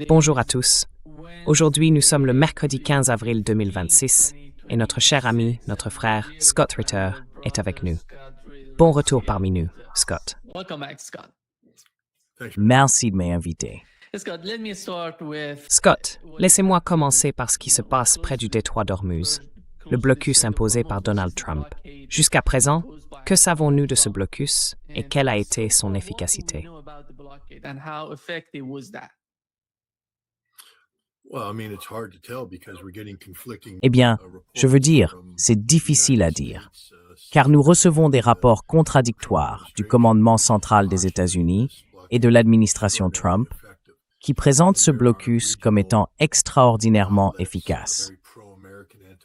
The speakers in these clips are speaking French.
Bonjour à tous. Aujourd'hui, nous sommes le mercredi 15 avril 2026 et notre cher ami, notre frère, Scott Ritter, est avec nous. Bon retour parmi nous, Scott. Merci de m'inviter. Scott, laissez-moi commencer par ce qui se passe près du détroit d'Ormuz, le blocus imposé par Donald Trump. Jusqu'à présent, que savons-nous de ce blocus et quelle a été son efficacité? Eh bien, je veux dire, c'est difficile à dire, car nous recevons des rapports contradictoires du commandement central des États-Unis et de l'administration Trump, qui présentent ce blocus comme étant extraordinairement efficace.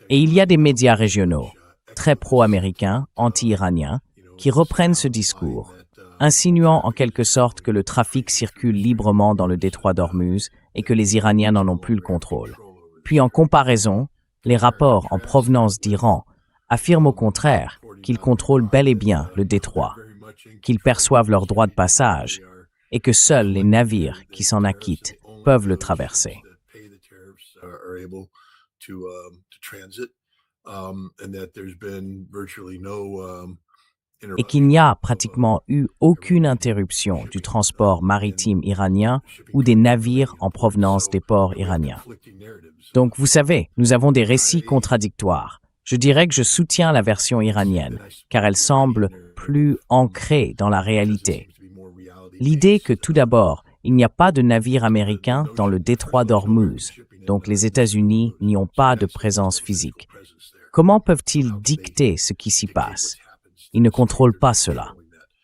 Et il y a des médias régionaux, très pro-américains, anti-iraniens, qui reprennent ce discours, insinuant en quelque sorte que le trafic circule librement dans le détroit d'Ormuz et que les Iraniens n'en ont plus le contrôle. Puis en comparaison, les rapports en provenance d'Iran affirment au contraire qu'ils contrôlent bel et bien le détroit, qu'ils perçoivent leurs droits de passage et que seuls les navires qui s'en acquittent peuvent le traverser. Et qu'il n'y a pratiquement eu aucune interruption du transport maritime iranien ou des navires en provenance des ports iraniens. Donc, vous savez, nous avons des récits contradictoires. Je dirais que je soutiens la version iranienne, car elle semble plus ancrée dans la réalité. L'idée que, tout d'abord, il n'y a pas de navire américain dans le détroit d'Ormuz, donc les États-Unis n'y ont pas de présence physique. Comment peuvent-ils dicter ce qui s'y passe? Ils ne contrôlent pas cela.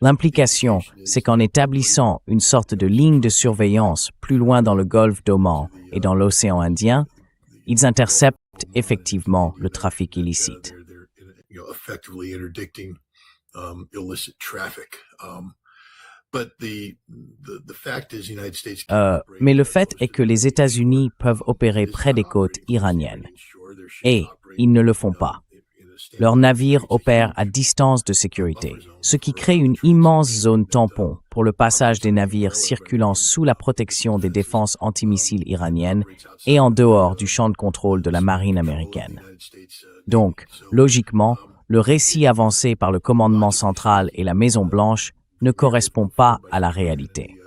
L'implication, c'est qu'en établissant une sorte de ligne de surveillance plus loin dans le golfe d'Oman et dans l'océan Indien, ils interceptent effectivement le trafic illicite. Mais le fait est que les États-Unis peuvent opérer près des côtes iraniennes. Et ils ne le font pas. Leurs navires opèrent à distance de sécurité, ce qui crée une immense zone tampon pour le passage des navires circulant sous la protection des défenses antimissiles iraniennes et en dehors du champ de contrôle de la marine américaine. Donc, logiquement, le récit avancé par le commandement central et la Maison-Blanche ne correspond pas à la réalité.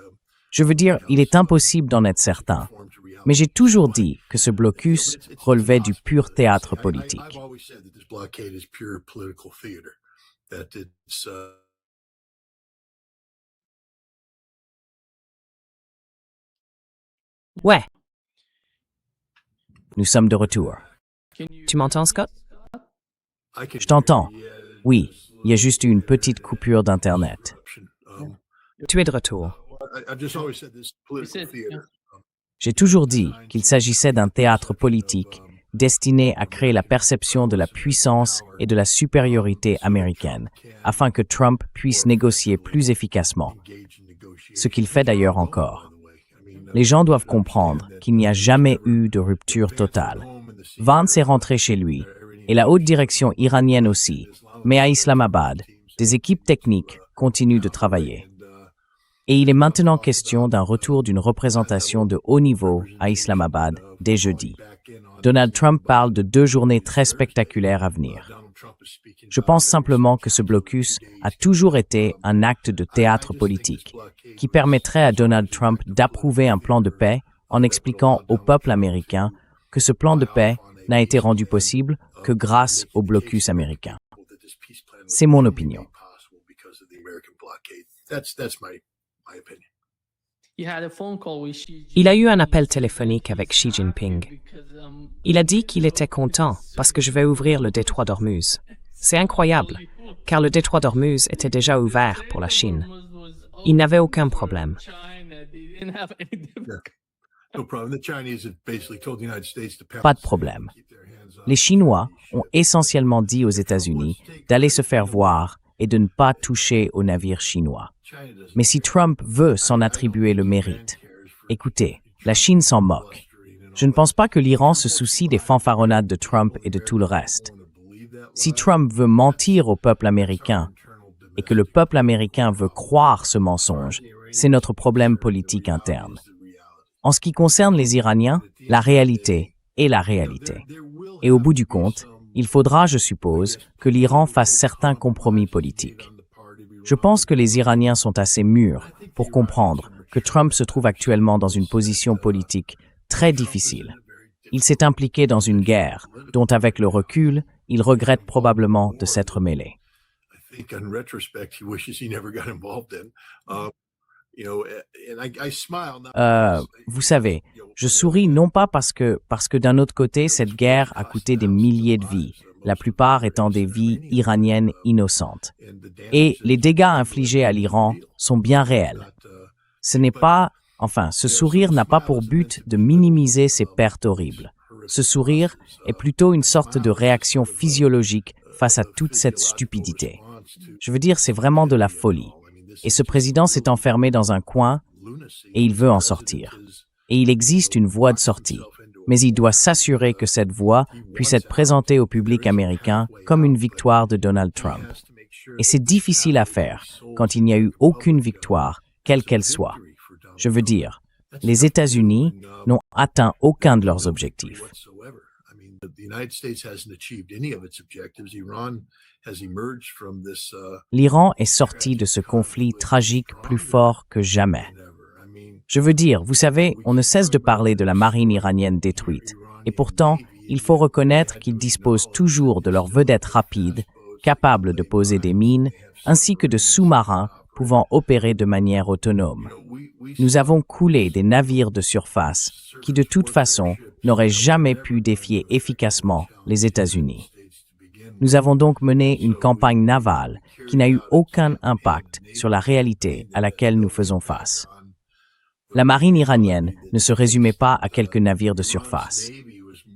Je veux dire, il est impossible d'en être certain. Mais j'ai toujours dit que ce blocus relevait du pur théâtre politique. Ouais, Nous sommes de retour. tu m'entends, Scott? Je t'entends. Oui, il y a juste eu une petite coupure d'Internet. Tu es de retour. J'ai toujours dit qu'il s'agissait d'un théâtre politique destiné à créer la perception de la puissance et de la supériorité américaine, afin que Trump puisse négocier plus efficacement, ce qu'il fait d'ailleurs encore. Les gens doivent comprendre qu'il n'y a jamais eu de rupture totale. Vance est rentré chez lui, et la haute direction iranienne aussi, mais à Islamabad, des équipes techniques continuent de travailler. Et il est maintenant question d'un retour d'une représentation de haut niveau à Islamabad dès jeudi. Donald Trump parle de 2 journées très spectaculaires à venir. Je pense simplement que ce blocus a toujours été un acte de théâtre politique qui permettrait à Donald Trump d'approuver un plan de paix en expliquant au peuple américain que ce plan de paix n'a été rendu possible que grâce au blocus américain. C'est mon opinion. Il a eu un appel téléphonique avec Xi Jinping. Il a dit qu'il était content parce que je vais ouvrir le détroit d'Ormuz. C'est incroyable, car le détroit d'Ormuz était déjà ouvert pour la Chine. Il n'avait aucun problème. Pas de problème. Les Chinois ont essentiellement dit aux États-Unis d'aller se faire voir et de ne pas toucher aux navires chinois. Mais si Trump veut s'en attribuer le mérite, écoutez, la Chine s'en moque. Je ne pense pas que l'Iran se soucie des fanfaronnades de Trump et de tout le reste. Si Trump veut mentir au peuple américain et que le peuple américain veut croire ce mensonge, c'est notre problème politique interne. En ce qui concerne les Iraniens, la réalité est la réalité. Et au bout du compte, il faudra, je suppose, que l'Iran fasse certains compromis politiques. Je pense que les Iraniens sont assez mûrs pour comprendre que Trump se trouve actuellement dans une position politique très difficile. Il s'est impliqué dans une guerre dont, avec le recul, il regrette probablement de s'être mêlé. Vous savez, je souris non pas parce que d'un autre côté, cette guerre a coûté des milliers de vies, la plupart étant des vies iraniennes innocentes. Et les dégâts infligés à l'Iran sont bien réels. Ce sourire n'a pas pour but de minimiser ces pertes horribles. Ce sourire est plutôt une sorte de réaction physiologique face à toute cette stupidité. Je veux dire, c'est vraiment de la folie. Et ce président s'est enfermé dans un coin et il veut en sortir. Et il existe une voie de sortie. Mais il doit s'assurer que cette voie puisse être présentée au public américain comme une victoire de Donald Trump. Et c'est difficile à faire quand il n'y a eu aucune victoire, quelle qu'elle soit. Je veux dire, les États-Unis n'ont atteint aucun de leurs objectifs. L'Iran est sorti de ce conflit tragique plus fort que jamais. Je veux dire, vous savez, on ne cesse de parler de la marine iranienne détruite. Et pourtant, il faut reconnaître qu'ils disposent toujours de leurs vedettes rapides, capables de poser des mines, ainsi que de sous-marins pouvant opérer de manière autonome. Nous avons coulé des navires de surface qui, de toute façon, n'auraient jamais pu défier efficacement les États-Unis. Nous avons donc mené une campagne navale qui n'a eu aucun impact sur la réalité à laquelle nous faisons face. La marine iranienne ne se résumait pas à quelques navires de surface.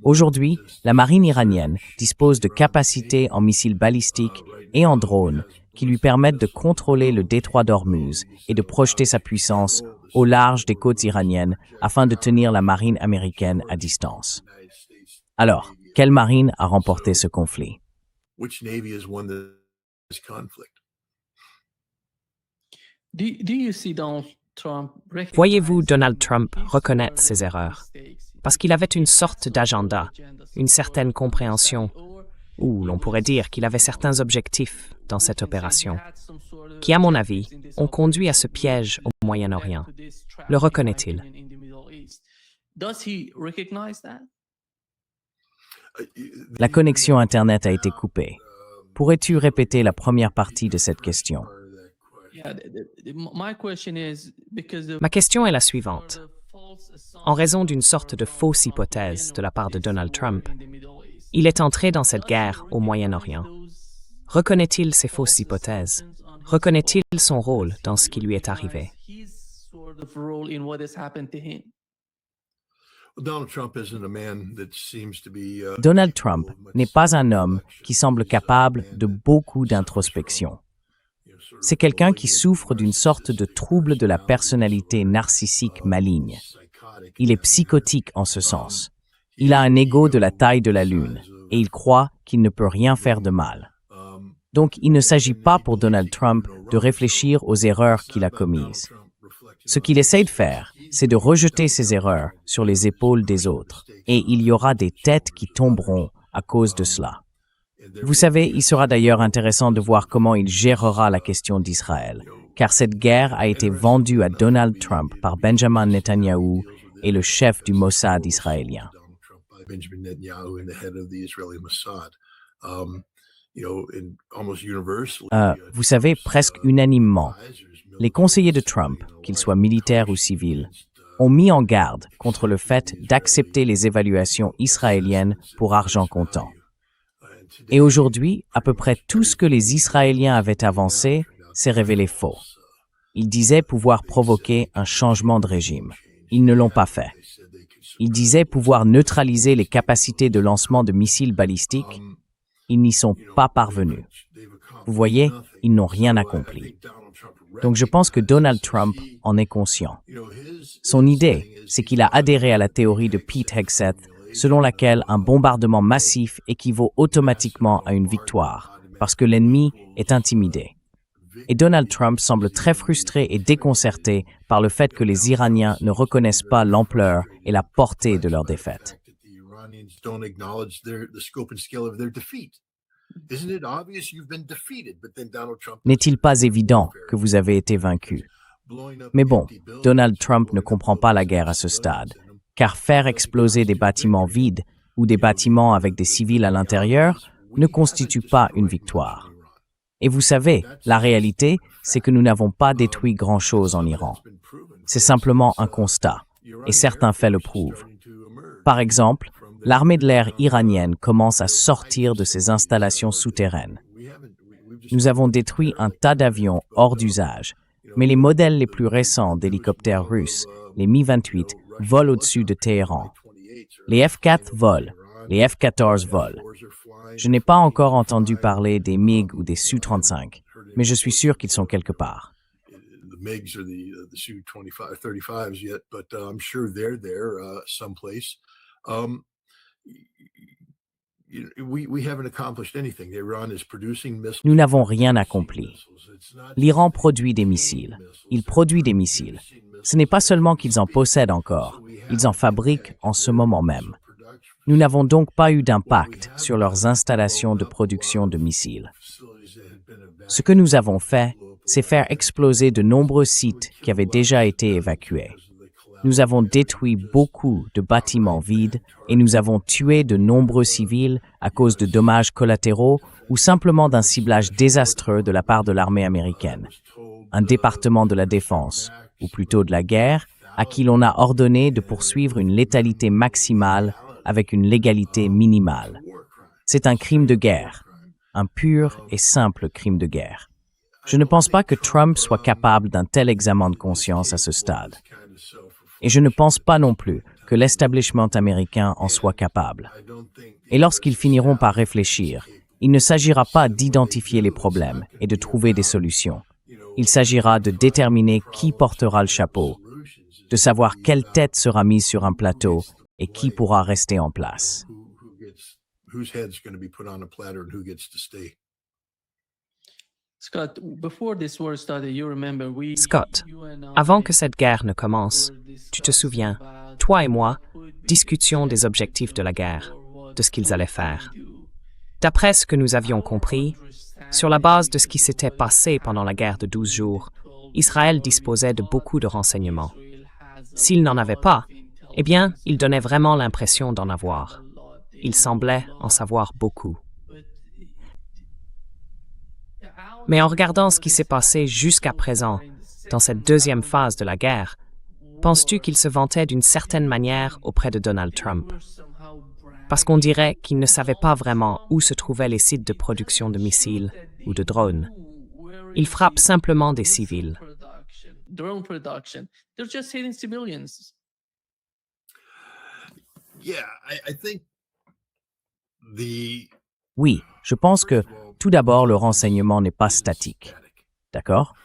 Aujourd'hui, la marine iranienne dispose de capacités en missiles balistiques et en drones qui lui permettent de contrôler le détroit d'Ormuz et de projeter sa puissance au large des côtes iraniennes afin de tenir la marine américaine à distance. Alors, quelle marine a remporté ce conflit? Voyez-vous Donald Trump reconnaître ses erreurs? Parce qu'il avait une sorte d'agenda, une certaine compréhension, ou l'on pourrait dire qu'il avait certains objectifs dans cette opération, qui, à mon avis, ont conduit à ce piège au Moyen-Orient. Le reconnaît-il? La connexion Internet a été coupée. Pourrais-tu répéter la première partie de cette question? Ma question est la suivante. En raison d'une sorte de fausse hypothèse de la part de Donald Trump, il est entré dans cette guerre au Moyen-Orient. Reconnaît-il ces fausses hypothèses? Reconnaît-il son rôle dans ce qui lui est arrivé? Donald Trump n'est pas un homme qui semble capable de beaucoup d'introspection. C'est quelqu'un qui souffre d'une sorte de trouble de la personnalité narcissique maligne. Il est psychotique en ce sens. Il a un ego de la taille de la Lune et il croit qu'il ne peut rien faire de mal. Donc, il ne s'agit pas pour Donald Trump de réfléchir aux erreurs qu'il a commises. Ce qu'il essaie de faire, c'est de rejeter ses erreurs sur les épaules des autres, et il y aura des têtes qui tomberont à cause de cela. Vous savez, il sera d'ailleurs intéressant de voir comment il gérera la question d'Israël, car cette guerre a été vendue à Donald Trump par Benjamin Netanyahou et le chef du Mossad israélien. Vous savez, presque unanimement, les conseillers de Trump, qu'ils soient militaires ou civils, ont mis en garde contre le fait d'accepter les évaluations israéliennes pour argent comptant. Et aujourd'hui, à peu près tout ce que les Israéliens avaient avancé s'est révélé faux. Ils disaient pouvoir provoquer un changement de régime. Ils ne l'ont pas fait. Ils disaient pouvoir neutraliser les capacités de lancement de missiles balistiques. Ils n'y sont pas parvenus. Vous voyez, ils n'ont rien accompli. Donc je pense que Donald Trump en est conscient. Son idée, c'est qu'il a adhéré à la théorie de Pete Hegseth, selon laquelle un bombardement massif équivaut automatiquement à une victoire, parce que l'ennemi est intimidé. Et Donald Trump semble très frustré et déconcerté par le fait que les Iraniens ne reconnaissent pas l'ampleur et la portée de leur défaite. N'est-il pas évident que vous avez été vaincu? Mais bon, Donald Trump ne comprend pas la guerre à ce stade, car faire exploser des bâtiments vides ou des bâtiments avec des civils à l'intérieur ne constitue pas une victoire. Et vous savez, la réalité, c'est que nous n'avons pas détruit grand-chose en Iran. C'est simplement un constat, et certains faits le prouvent. Par exemple, l'armée de l'air iranienne commence à sortir de ses installations souterraines. Nous avons détruit un tas d'avions hors d'usage, mais les modèles les plus récents d'hélicoptères russes, les Mi-28, volent au-dessus de Téhéran. Les F-4 volent, les F-14 volent. Je n'ai pas encore entendu parler des MiG ou des Su-35, mais je suis sûr qu'ils sont quelque part. The MiGs or the Su-35s yet, but I'm sure they're there someplace. We haven't accomplished anything. Iran is producing missiles. Nous n'avons rien accompli. L'Iran produit des missiles. Il produit des missiles. Ce n'est pas seulement qu'ils en possèdent encore, ils en fabriquent en ce moment même. Nous n'avons donc pas eu d'impact sur leurs installations de production de missiles. Ce que nous avons fait, c'est faire exploser de nombreux sites qui avaient déjà été évacués. Nous avons détruit beaucoup de bâtiments vides et nous avons tué de nombreux civils à cause de dommages collatéraux ou simplement d'un ciblage désastreux de la part de l'armée américaine. Un département de la défense, ou plutôt de la guerre, à qui l'on a ordonné de poursuivre une létalité maximale avec une légalité minimale. C'est un crime de guerre, un pur et simple crime de guerre. Je ne pense pas que Trump soit capable d'un tel examen de conscience à ce stade. Et je ne pense pas non plus que l'establishment américain en soit capable. Et lorsqu'ils finiront par réfléchir, il ne s'agira pas d'identifier les problèmes et de trouver des solutions. Il s'agira de déterminer qui portera le chapeau, de savoir quelle tête sera mise sur un plateau et qui pourra rester en place. Scott, avant que cette guerre ne commence, tu te souviens, toi et moi, discutions des objectifs de la guerre, de ce qu'ils allaient faire. D'après ce que nous avions compris, sur la base de ce qui s'était passé pendant la guerre de 12 jours, Israël disposait de beaucoup de renseignements. S'il n'en avait pas, eh bien, il donnait vraiment l'impression d'en avoir. Il semblait en savoir beaucoup. Mais en regardant ce qui s'est passé jusqu'à présent, dans cette deuxième phase de la guerre, penses-tu qu'il se vantait d'une certaine manière auprès de Donald Trump? Parce qu'on dirait qu'il ne savait pas vraiment où se trouvaient les sites de production de missiles ou de drones. Il frappe simplement des civils. Oui, je pense que, tout d'abord, le renseignement n'est pas statique. D'accord?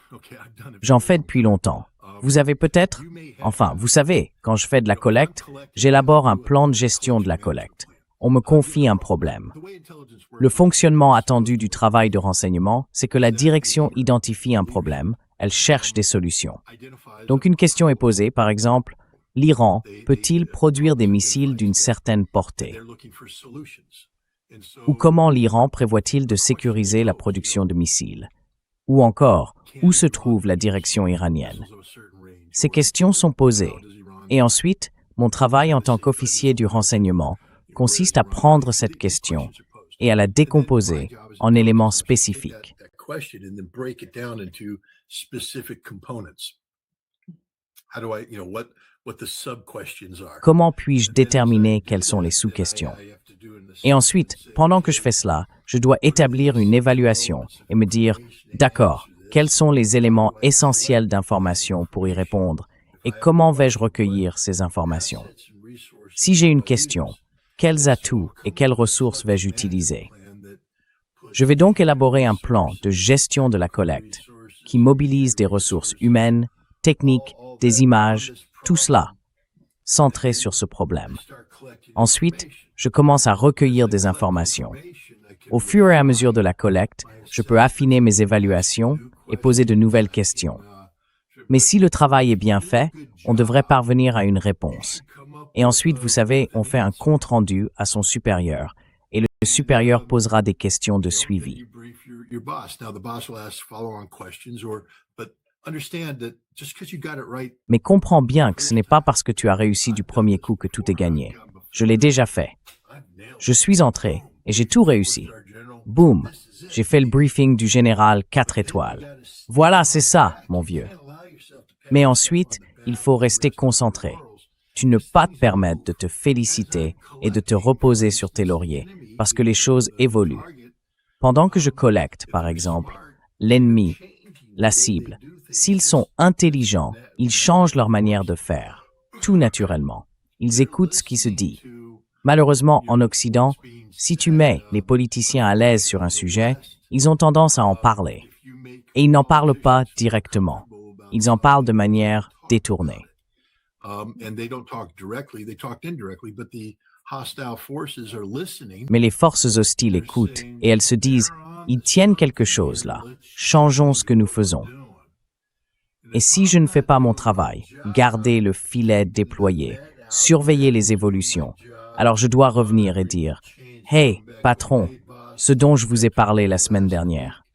J'en fais depuis longtemps. Vous avez peut-être, enfin, vous savez, quand je fais de la collecte, j'élabore un plan de gestion de la collecte. On me confie un problème. Le fonctionnement attendu du travail de renseignement, c'est que la direction identifie un problème, elle cherche des solutions. Donc une question est posée, par exemple, l'Iran peut-il produire des missiles d'une certaine portée? Ou comment l'Iran prévoit-il de sécuriser la production de missiles? Ou encore, où se trouve la direction iranienne? Ces questions sont posées. Et ensuite, mon travail en tant qu'officier du renseignement consiste à prendre cette question et à la décomposer en éléments spécifiques. Comment puis-je déterminer quelles sont les sous-questions? Et ensuite, pendant que je fais cela, je dois établir une évaluation et me dire, d'accord, quels sont les éléments essentiels d'information pour y répondre et comment vais-je recueillir ces informations? Si j'ai une question, quels atouts et quelles ressources vais-je utiliser? Je vais donc élaborer un plan de gestion de la collecte qui mobilise des ressources humaines, techniques, des images, tout cela, centré sur ce problème. Ensuite, je commence à recueillir des informations. Au fur et à mesure de la collecte, je peux affiner mes évaluations et poser de nouvelles questions. Mais si le travail est bien fait, on devrait parvenir à une réponse. Et ensuite, vous savez, on fait un compte-rendu à son supérieur, et le supérieur posera des questions de suivi. Mais comprends bien que ce n'est pas parce que tu as réussi du premier coup que tout est gagné. Je l'ai déjà fait. Je suis entré et j'ai tout réussi. Boum, j'ai fait le briefing du général 4 étoiles. Voilà, c'est ça, mon vieux. Mais ensuite, il faut rester concentré. Tu ne peux pas te permettre de te féliciter et de te reposer sur tes lauriers, parce que les choses évoluent. Pendant que je collecte, par exemple, l'ennemi, la cible, s'ils sont intelligents, ils changent leur manière de faire, tout naturellement. Ils écoutent ce qui se dit. Malheureusement, en Occident, si tu mets les politiciens à l'aise sur un sujet, ils ont tendance à en parler. Et ils n'en parlent pas directement. Ils en parlent de manière détournée. Mais les forces hostiles écoutent et elles se disent « Ils tiennent quelque chose là. Changeons ce que nous faisons. » Et si je ne fais pas mon travail, garder le filet déployé, surveiller les évolutions, alors je dois revenir et dire « Hey, patron, ce dont je vous ai parlé la semaine dernière.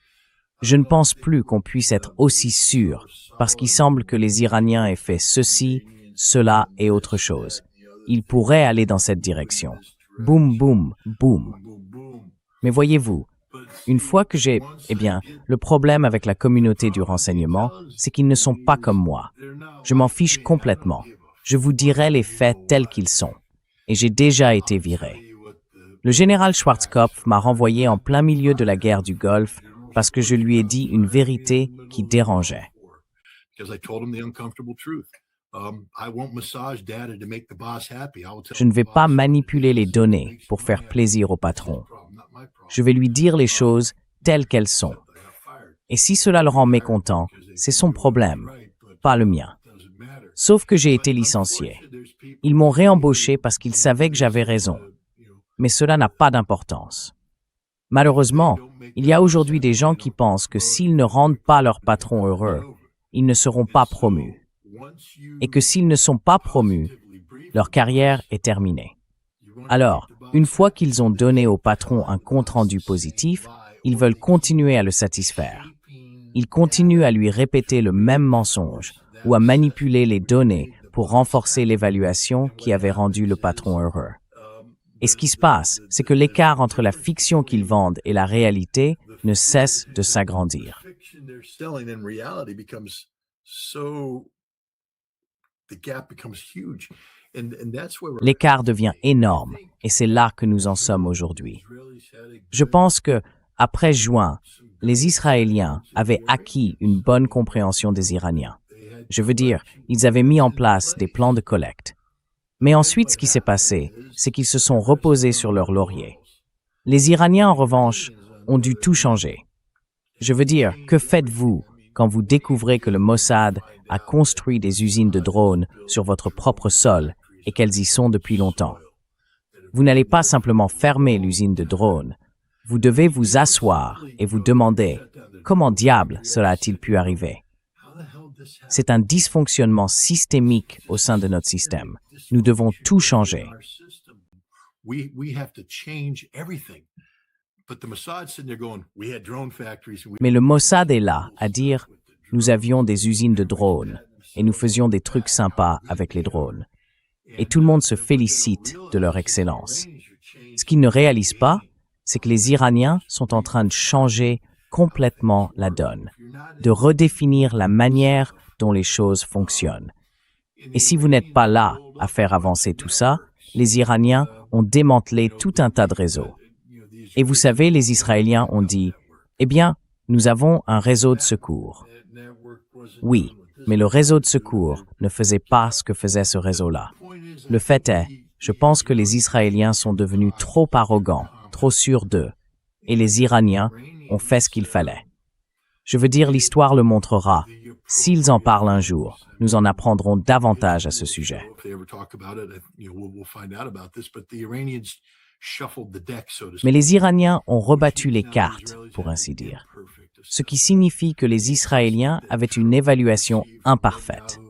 Je ne pense plus qu'on puisse être aussi sûr parce qu'il semble que les Iraniens aient fait ceci, cela et autre chose. Ils pourraient aller dans cette direction. Boum, boum, boum. » Mais voyez-vous, une fois que le problème avec la communauté du renseignement, c'est qu'ils ne sont pas comme moi. Je m'en fiche complètement. Je vous dirai les faits tels qu'ils sont. Et j'ai déjà été viré. Le général Schwarzkopf m'a renvoyé en plein milieu de la guerre du Golfe parce que je lui ai dit une vérité qui dérangeait. Je ne vais pas manipuler les données pour faire plaisir au patron. Je vais lui dire les choses telles qu'elles sont. Et si cela le rend mécontent, c'est son problème, pas le mien. Sauf que j'ai été licencié. Ils m'ont réembauché parce qu'ils savaient que j'avais raison. Mais cela n'a pas d'importance. Malheureusement, il y a aujourd'hui des gens qui pensent que s'ils ne rendent pas leur patron heureux, ils ne seront pas promus. Et que s'ils ne sont pas promus, leur carrière est terminée. Alors, une fois qu'ils ont donné au patron un compte-rendu positif, ils veulent continuer à le satisfaire. Ils continuent à lui répéter le même mensonge ou à manipuler les données pour renforcer l'évaluation qui avait rendu le patron heureux. Et ce qui se passe, c'est que l'écart entre la fiction qu'ils vendent et la réalité ne cesse de s'agrandir. L'écart devient énorme et c'est là que nous en sommes aujourd'hui. Je pense que, après juin, les Israéliens avaient acquis une bonne compréhension des Iraniens. Je veux dire, ils avaient mis en place des plans de collecte. Mais ensuite, ce qui s'est passé, c'est qu'ils se sont reposés sur leurs lauriers. Les Iraniens, en revanche, ont dû tout changer. Je veux dire, que faites-vous quand vous découvrez que le Mossad a construit des usines de drones sur votre propre sol et qu'elles y sont depuis longtemps? Vous n'allez pas simplement fermer l'usine de drones. Vous devez vous asseoir et vous demander comment diable cela a-t-il pu arriver? C'est un dysfonctionnement systémique au sein de notre système. Nous devons tout changer. Mais le Mossad est là à dire « Nous avions des usines de drones et nous faisions des trucs sympas avec les drones. » Et tout le monde se félicite de leur excellence. Ce qu'ils ne réalisent pas, c'est que les Iraniens sont en train de changer complètement la donne, de redéfinir la manière dont les choses fonctionnent. Et si vous n'êtes pas là à faire avancer tout ça, les Iraniens ont démantelé tout un tas de réseaux. Et vous savez, les Israéliens ont dit « Eh bien, nous avons un réseau de secours. » Oui, mais le réseau de secours ne faisait pas ce que faisait ce réseau-là. Le fait est, je pense que les Israéliens sont devenus trop arrogants, trop sûrs d'eux, et les Iraniens ont fait ce qu'il fallait. Je veux dire, l'histoire le montrera. S'ils en parlent un jour, nous en apprendrons davantage à ce sujet. Mais les Iraniens ont rebattu les cartes, pour ainsi dire. ce qui signifie que les Israéliens avaient une évaluation imparfaite.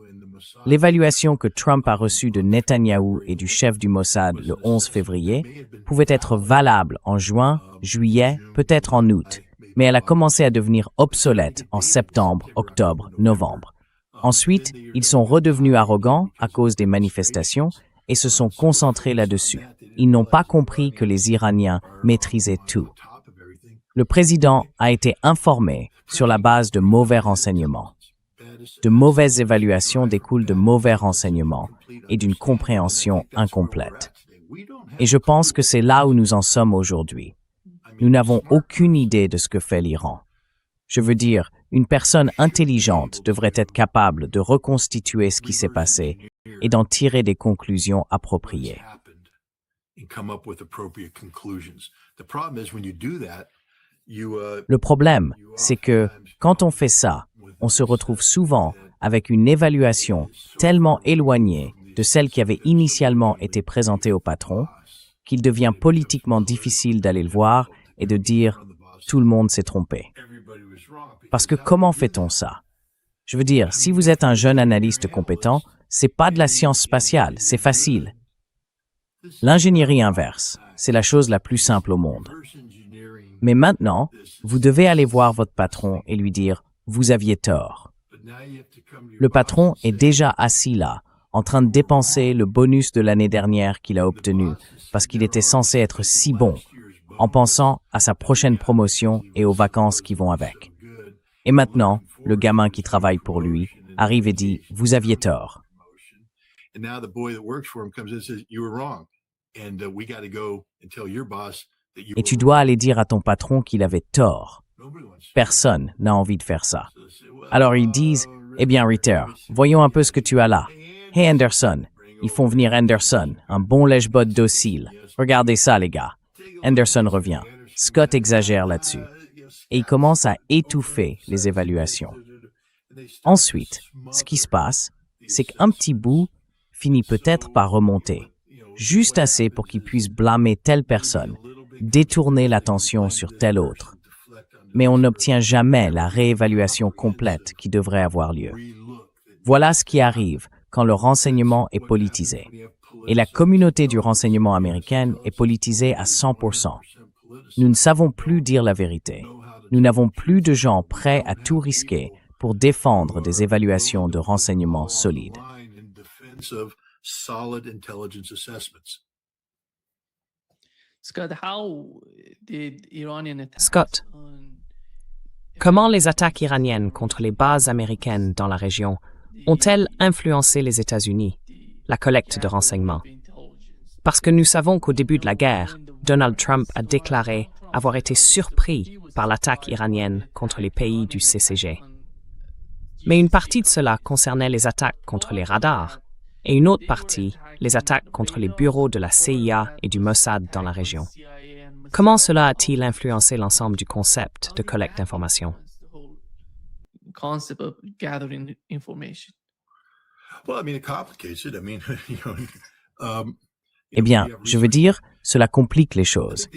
L'évaluation que Trump a reçue de Netanyahou et du chef du Mossad le 11 février pouvait être valable en juin, juillet, peut-être en août, mais elle a commencé à devenir obsolète en septembre, octobre, novembre. Ensuite, ils sont redevenus arrogants à cause des manifestations et se sont concentrés là-dessus. Ils n'ont pas compris que les Iraniens maîtrisaient tout. Le président a été informé sur la base de mauvais renseignements. De mauvaises évaluations découlent de mauvais renseignements et d'une compréhension incomplète. Et je pense que c'est là où nous en sommes aujourd'hui. Nous n'avons aucune idée de ce que fait l'Iran. Je veux dire, une personne intelligente devrait être capable de reconstituer ce qui s'est passé et d'en tirer des conclusions appropriées. Le problème, c'est que, quand on fait ça, on se retrouve souvent avec une évaluation tellement éloignée de celle qui avait initialement été présentée au patron qu'il devient politiquement difficile d'aller le voir et de dire « tout le monde s'est trompé ». Parce que comment fait-on ça? Je veux dire, si vous êtes un jeune analyste compétent, c'est pas de la science spatiale, c'est facile. L'ingénierie inverse, c'est la chose la plus simple au monde. Mais maintenant, vous devez aller voir votre patron et lui dire « vous aviez tort ». Le patron est déjà assis là, en train de dépenser le bonus de l'année dernière qu'il a obtenu, parce qu'il était censé être si bon, en pensant à sa prochaine promotion et aux vacances qui vont avec. Et maintenant, le gamin qui travaille pour lui arrive et dit « vous aviez tort ». Et tu dois aller dire à ton patron qu'il avait tort. Personne n'a envie de faire ça. Alors ils disent « Eh bien Ritter, voyons un peu ce que tu as là. Hey Anderson ». Ils font venir Anderson, un bon lèche-botte docile. Regardez ça les gars. Anderson revient. Scott exagère là-dessus. Et il commence à étouffer les évaluations. Ensuite, ce qui se passe, c'est qu'un petit bout finit peut-être par remonter. Juste assez pour qu'il puisse blâmer telle personne, détourner l'attention sur telle autre. Mais on n'obtient jamais la réévaluation complète qui devrait avoir lieu. Voilà ce qui arrive quand le renseignement est politisé. Et la communauté du renseignement américaine est politisée à 100%. Nous ne savons plus dire la vérité. Nous n'avons plus de gens prêts à tout risquer pour défendre des évaluations de renseignement solides. Scott, comment les attaques iraniennes contre les bases américaines dans la région ont-elles influencé les États-Unis, la collecte de renseignements? Parce que nous savons qu'au début de la guerre, Donald Trump a déclaré avoir été surpris par l'attaque iranienne contre les pays du CCG. Mais une partie de cela concernait les attaques contre les radars, et une autre partie, les attaques contre les bureaux de la CIA et du Mossad dans la région. Comment cela a-t-il influencé l'ensemble du concept de collecte d'informations? Eh bien, je veux dire, cela complique les choses.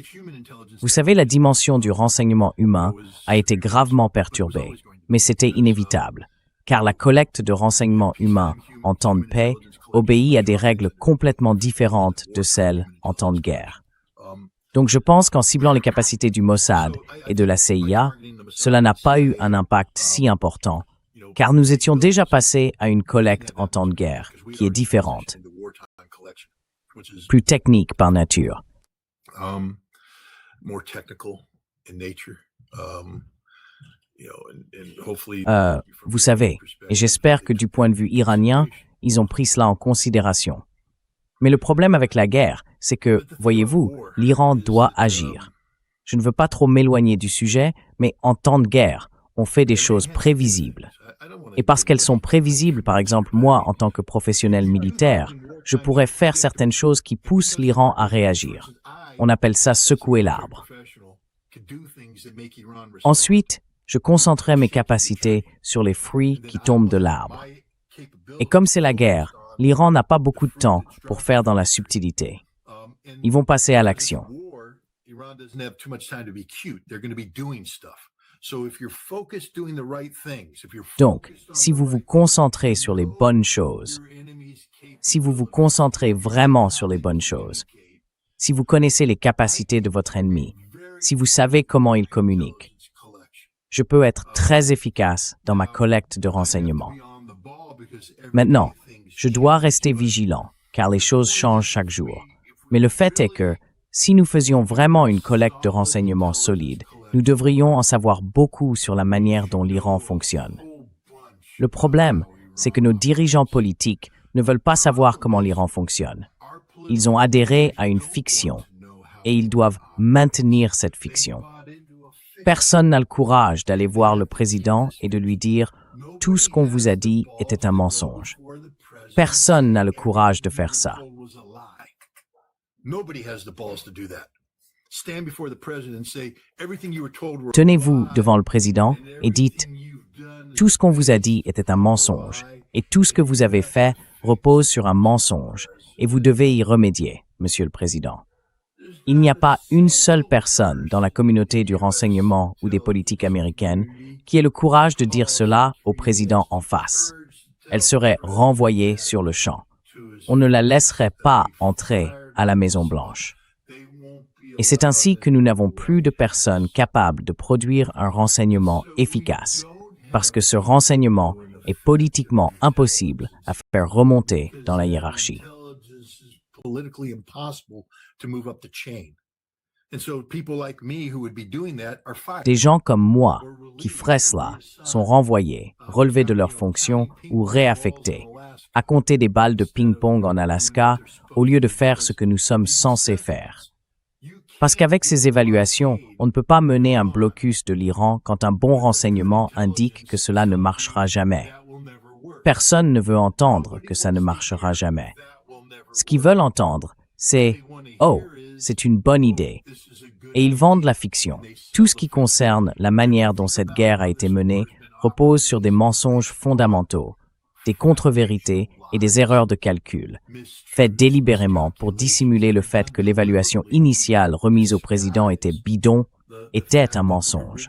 Vous savez, la dimension du renseignement humain a été gravement perturbée, mais c'était inévitable, car la collecte de renseignements humains en temps de paix obéit à des règles complètement différentes de celles en temps de guerre. Donc je pense qu'en ciblant les capacités du Mossad et de la CIA, cela n'a pas eu un impact si important, car nous étions déjà passés à une collecte en temps de guerre, qui est différente, plus technique par nature. Vous savez, et j'espère que du point de vue iranien, ils ont pris cela en considération. Mais le problème avec la guerre, c'est que, voyez-vous, l'Iran doit agir. Je ne veux pas trop m'éloigner du sujet, mais en temps de guerre, on fait des choses prévisibles. Et parce qu'elles sont prévisibles, par exemple, moi, en tant que professionnel militaire, je pourrais faire certaines choses qui poussent l'Iran à réagir. On appelle ça secouer l'arbre. Ensuite, je concentrais mes capacités sur les fruits qui tombent de l'arbre. Et comme c'est la guerre, l'Iran n'a pas beaucoup de temps pour faire dans la subtilité. Ils vont passer à l'action. Donc, si vous vous concentrez sur les bonnes choses, si vous vous concentrez vraiment sur les bonnes choses, si vous connaissez les capacités de votre ennemi, si vous savez comment il communique, je peux être très efficace dans ma collecte de renseignements. Maintenant, je dois rester vigilant, car les choses changent chaque jour. Mais le fait est que, si nous faisions vraiment une collecte de renseignements solide, nous devrions en savoir beaucoup sur la manière dont l'Iran fonctionne. Le problème, c'est que nos dirigeants politiques ne veulent pas savoir comment l'Iran fonctionne. Ils ont adhéré à une fiction, et ils doivent maintenir cette fiction. Personne n'a le courage d'aller voir le président et de lui dire « Tout ce qu'on vous a dit était un mensonge ». Personne n'a le courage de faire ça. Tenez-vous devant le président et dites « Tout ce qu'on vous a dit était un mensonge, et tout ce que vous avez fait repose sur un mensonge, et vous devez y remédier, Monsieur le Président. » Il n'y a pas une seule personne dans la communauté du renseignement ou des politiques américaines qui ait le courage de dire cela au président en face. Elle serait renvoyée sur le champ. On ne la laisserait pas entrer à la Maison-Blanche. Et c'est ainsi que nous n'avons plus de personnes capables de produire un renseignement efficace, parce que ce renseignement est politiquement impossible à faire remonter dans la hiérarchie. Des gens comme moi, qui feraient cela, sont renvoyés, relevés de leurs fonctions ou réaffectés, à compter des balles de ping-pong en Alaska, au lieu de faire ce que nous sommes censés faire. Parce qu'avec ces évaluations, on ne peut pas mener un blocus de l'Iran quand un bon renseignement indique que cela ne marchera jamais. Personne ne veut entendre que ça ne marchera jamais. Ce qu'ils veulent entendre, c'est « Oh, c'est une bonne idée ». Et ils vendent la fiction. Tout ce qui concerne la manière dont cette guerre a été menée repose sur des mensonges fondamentaux, des contre-vérités et des erreurs de calcul, faites délibérément pour dissimuler le fait que l'évaluation initiale remise au président était bidon, était un mensonge.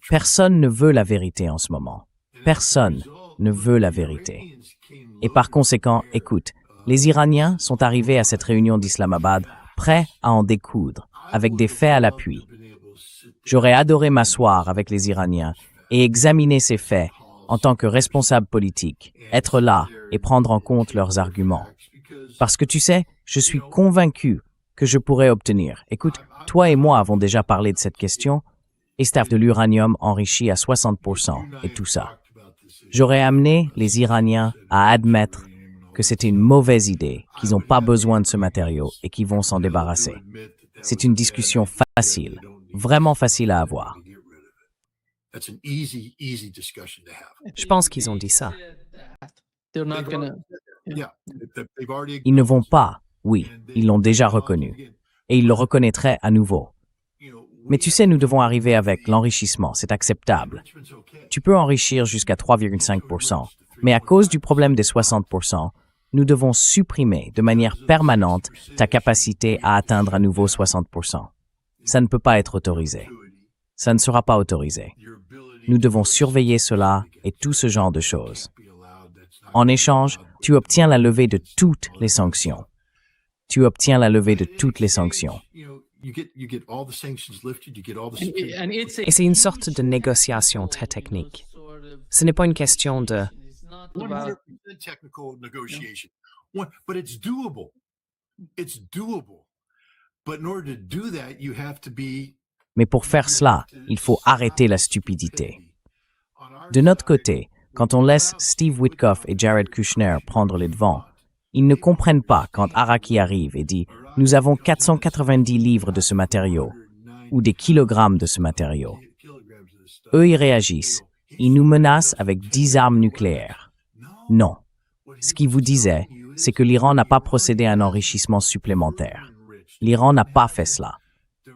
Personne ne veut la vérité en ce moment. Personne ne veut la vérité. Et par conséquent, écoute, les Iraniens sont arrivés à cette réunion d'Islamabad prêts à en découdre, avec des faits à l'appui. J'aurais adoré m'asseoir avec les Iraniens et examiner ces faits en tant que responsable politique, être là et prendre en compte leurs arguments. Parce que tu sais, je suis convaincu que je pourrais obtenir. Écoute, toi et moi avons déjà parlé de cette question, et staff de l'uranium enrichi à 60% et tout ça. J'aurais amené les Iraniens à admettre que c'était une mauvaise idée, qu'ils n'ont pas besoin de ce matériau et qu'ils vont s'en débarrasser. C'est une discussion facile, vraiment facile à avoir. Je pense qu'ils ont dit ça. Ils ne vont pas, oui, ils l'ont déjà reconnu, et ils le reconnaîtraient à nouveau. Mais tu sais, nous devons arriver avec l'enrichissement, c'est acceptable. Tu peux enrichir jusqu'à 3,5%, mais à cause du problème des 60%, nous devons supprimer de manière permanente ta capacité à atteindre à nouveau 60%. Ça ne peut pas être autorisé. Ça ne sera pas autorisé. Nous devons surveiller cela et tout ce genre de choses. En échange, tu obtiens la levée de toutes les sanctions. Tu obtiens la levée de toutes les sanctions. Et c'est une sorte de négociation très technique. Ce n'est pas une question de... Mais pour faire cela, il faut arrêter la stupidité. De notre côté, quand on laisse Steve Witkoff et Jared Kushner prendre les devants, ils ne comprennent pas quand Araki arrive et dit « Nous avons 490 livres de ce matériau » ou des kilogrammes de ce matériau. Eux, ils réagissent. Ils nous menacent avec 10 armes nucléaires. Non. Ce qu'ils vous disaient, c'est que l'Iran n'a pas procédé à un enrichissement supplémentaire. L'Iran n'a pas fait cela.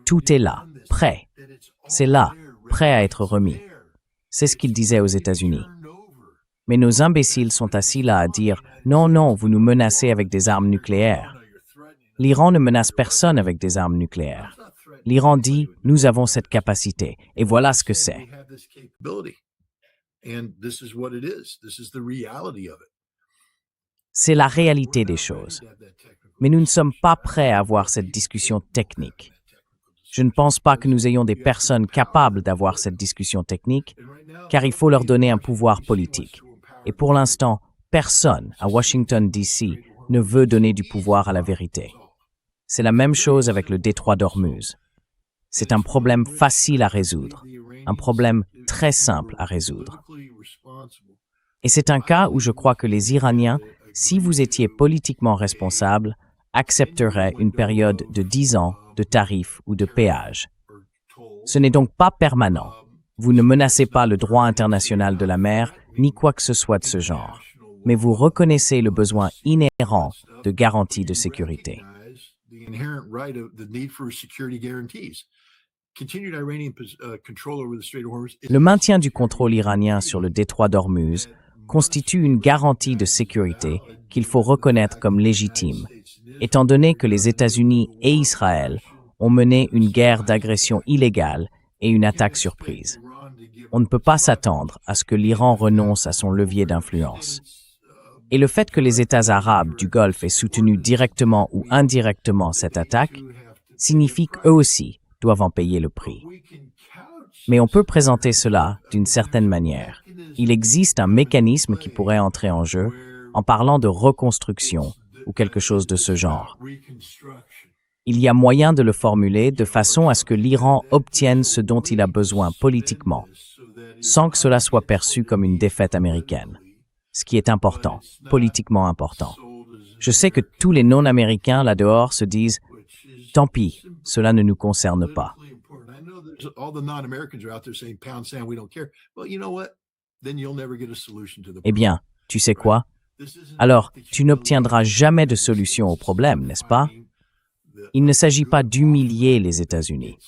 Tout est là, prêt. C'est là, prêt à être remis. C'est ce qu'ils disaient aux États-Unis. Mais nos imbéciles sont assis là à dire « Non, non, vous nous menacez avec des armes nucléaires. » L'Iran ne menace personne avec des armes nucléaires. L'Iran dit « nous avons cette capacité » et voilà ce que c'est. C'est la réalité des choses. Mais nous ne sommes pas prêts à avoir cette discussion technique. Je ne pense pas que nous ayons des personnes capables d'avoir cette discussion technique, car il faut leur donner un pouvoir politique. Et pour l'instant, personne à Washington, D.C. ne veut donner du pouvoir à la vérité. C'est la même chose avec le détroit d'Ormuz. C'est un problème facile à résoudre, un problème très simple à résoudre. Et c'est un cas où je crois que les Iraniens, si vous étiez politiquement responsables, accepteraient une période de 10 ans de tarifs ou de péages. Ce n'est donc pas permanent. Vous ne menacez pas le droit international de la mer, ni quoi que ce soit de ce genre. Mais vous reconnaissez le besoin inhérent de garanties de sécurité. Le maintien du contrôle iranien sur le détroit d'Ormuz constitue une garantie de sécurité qu'il faut reconnaître comme légitime, étant donné que les États-Unis et Israël ont mené une guerre d'agression illégale et une attaque surprise. On ne peut pas s'attendre à ce que l'Iran renonce à son levier d'influence. Et le fait que les États arabes du Golfe aient soutenu directement ou indirectement cette attaque signifie qu'eux aussi doivent en payer le prix. Mais on peut présenter cela d'une certaine manière. Il existe un mécanisme qui pourrait entrer en jeu en parlant de reconstruction ou quelque chose de ce genre. Il y a moyen de le formuler de façon à ce que l'Iran obtienne ce dont il a besoin politiquement, sans que cela soit perçu comme une défaite américaine, ce qui est important, politiquement important. Je sais que tous les non-américains là-dehors se disent « Tant pis, cela ne nous concerne pas ». Eh bien, tu sais quoi? Alors, tu n'obtiendras jamais de solution au problème, n'est-ce pas? Il ne s'agit pas d'humilier les États-Unis.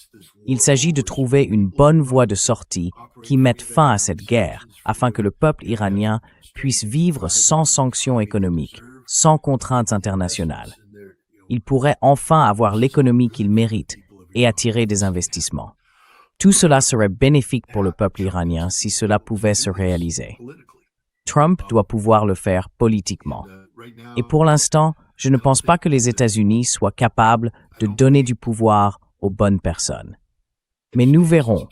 Il s'agit de trouver une bonne voie de sortie qui mette fin à cette guerre afin que le peuple iranien puisse vivre sans sanctions économiques, sans contraintes internationales. Il pourrait enfin avoir l'économie qu'il mérite et attirer des investissements. Tout cela serait bénéfique pour le peuple iranien si cela pouvait se réaliser. Trump doit pouvoir le faire politiquement. Et pour l'instant, je ne pense pas que les États-Unis soient capables de donner du pouvoir aux bonnes personnes. Mais nous verrons.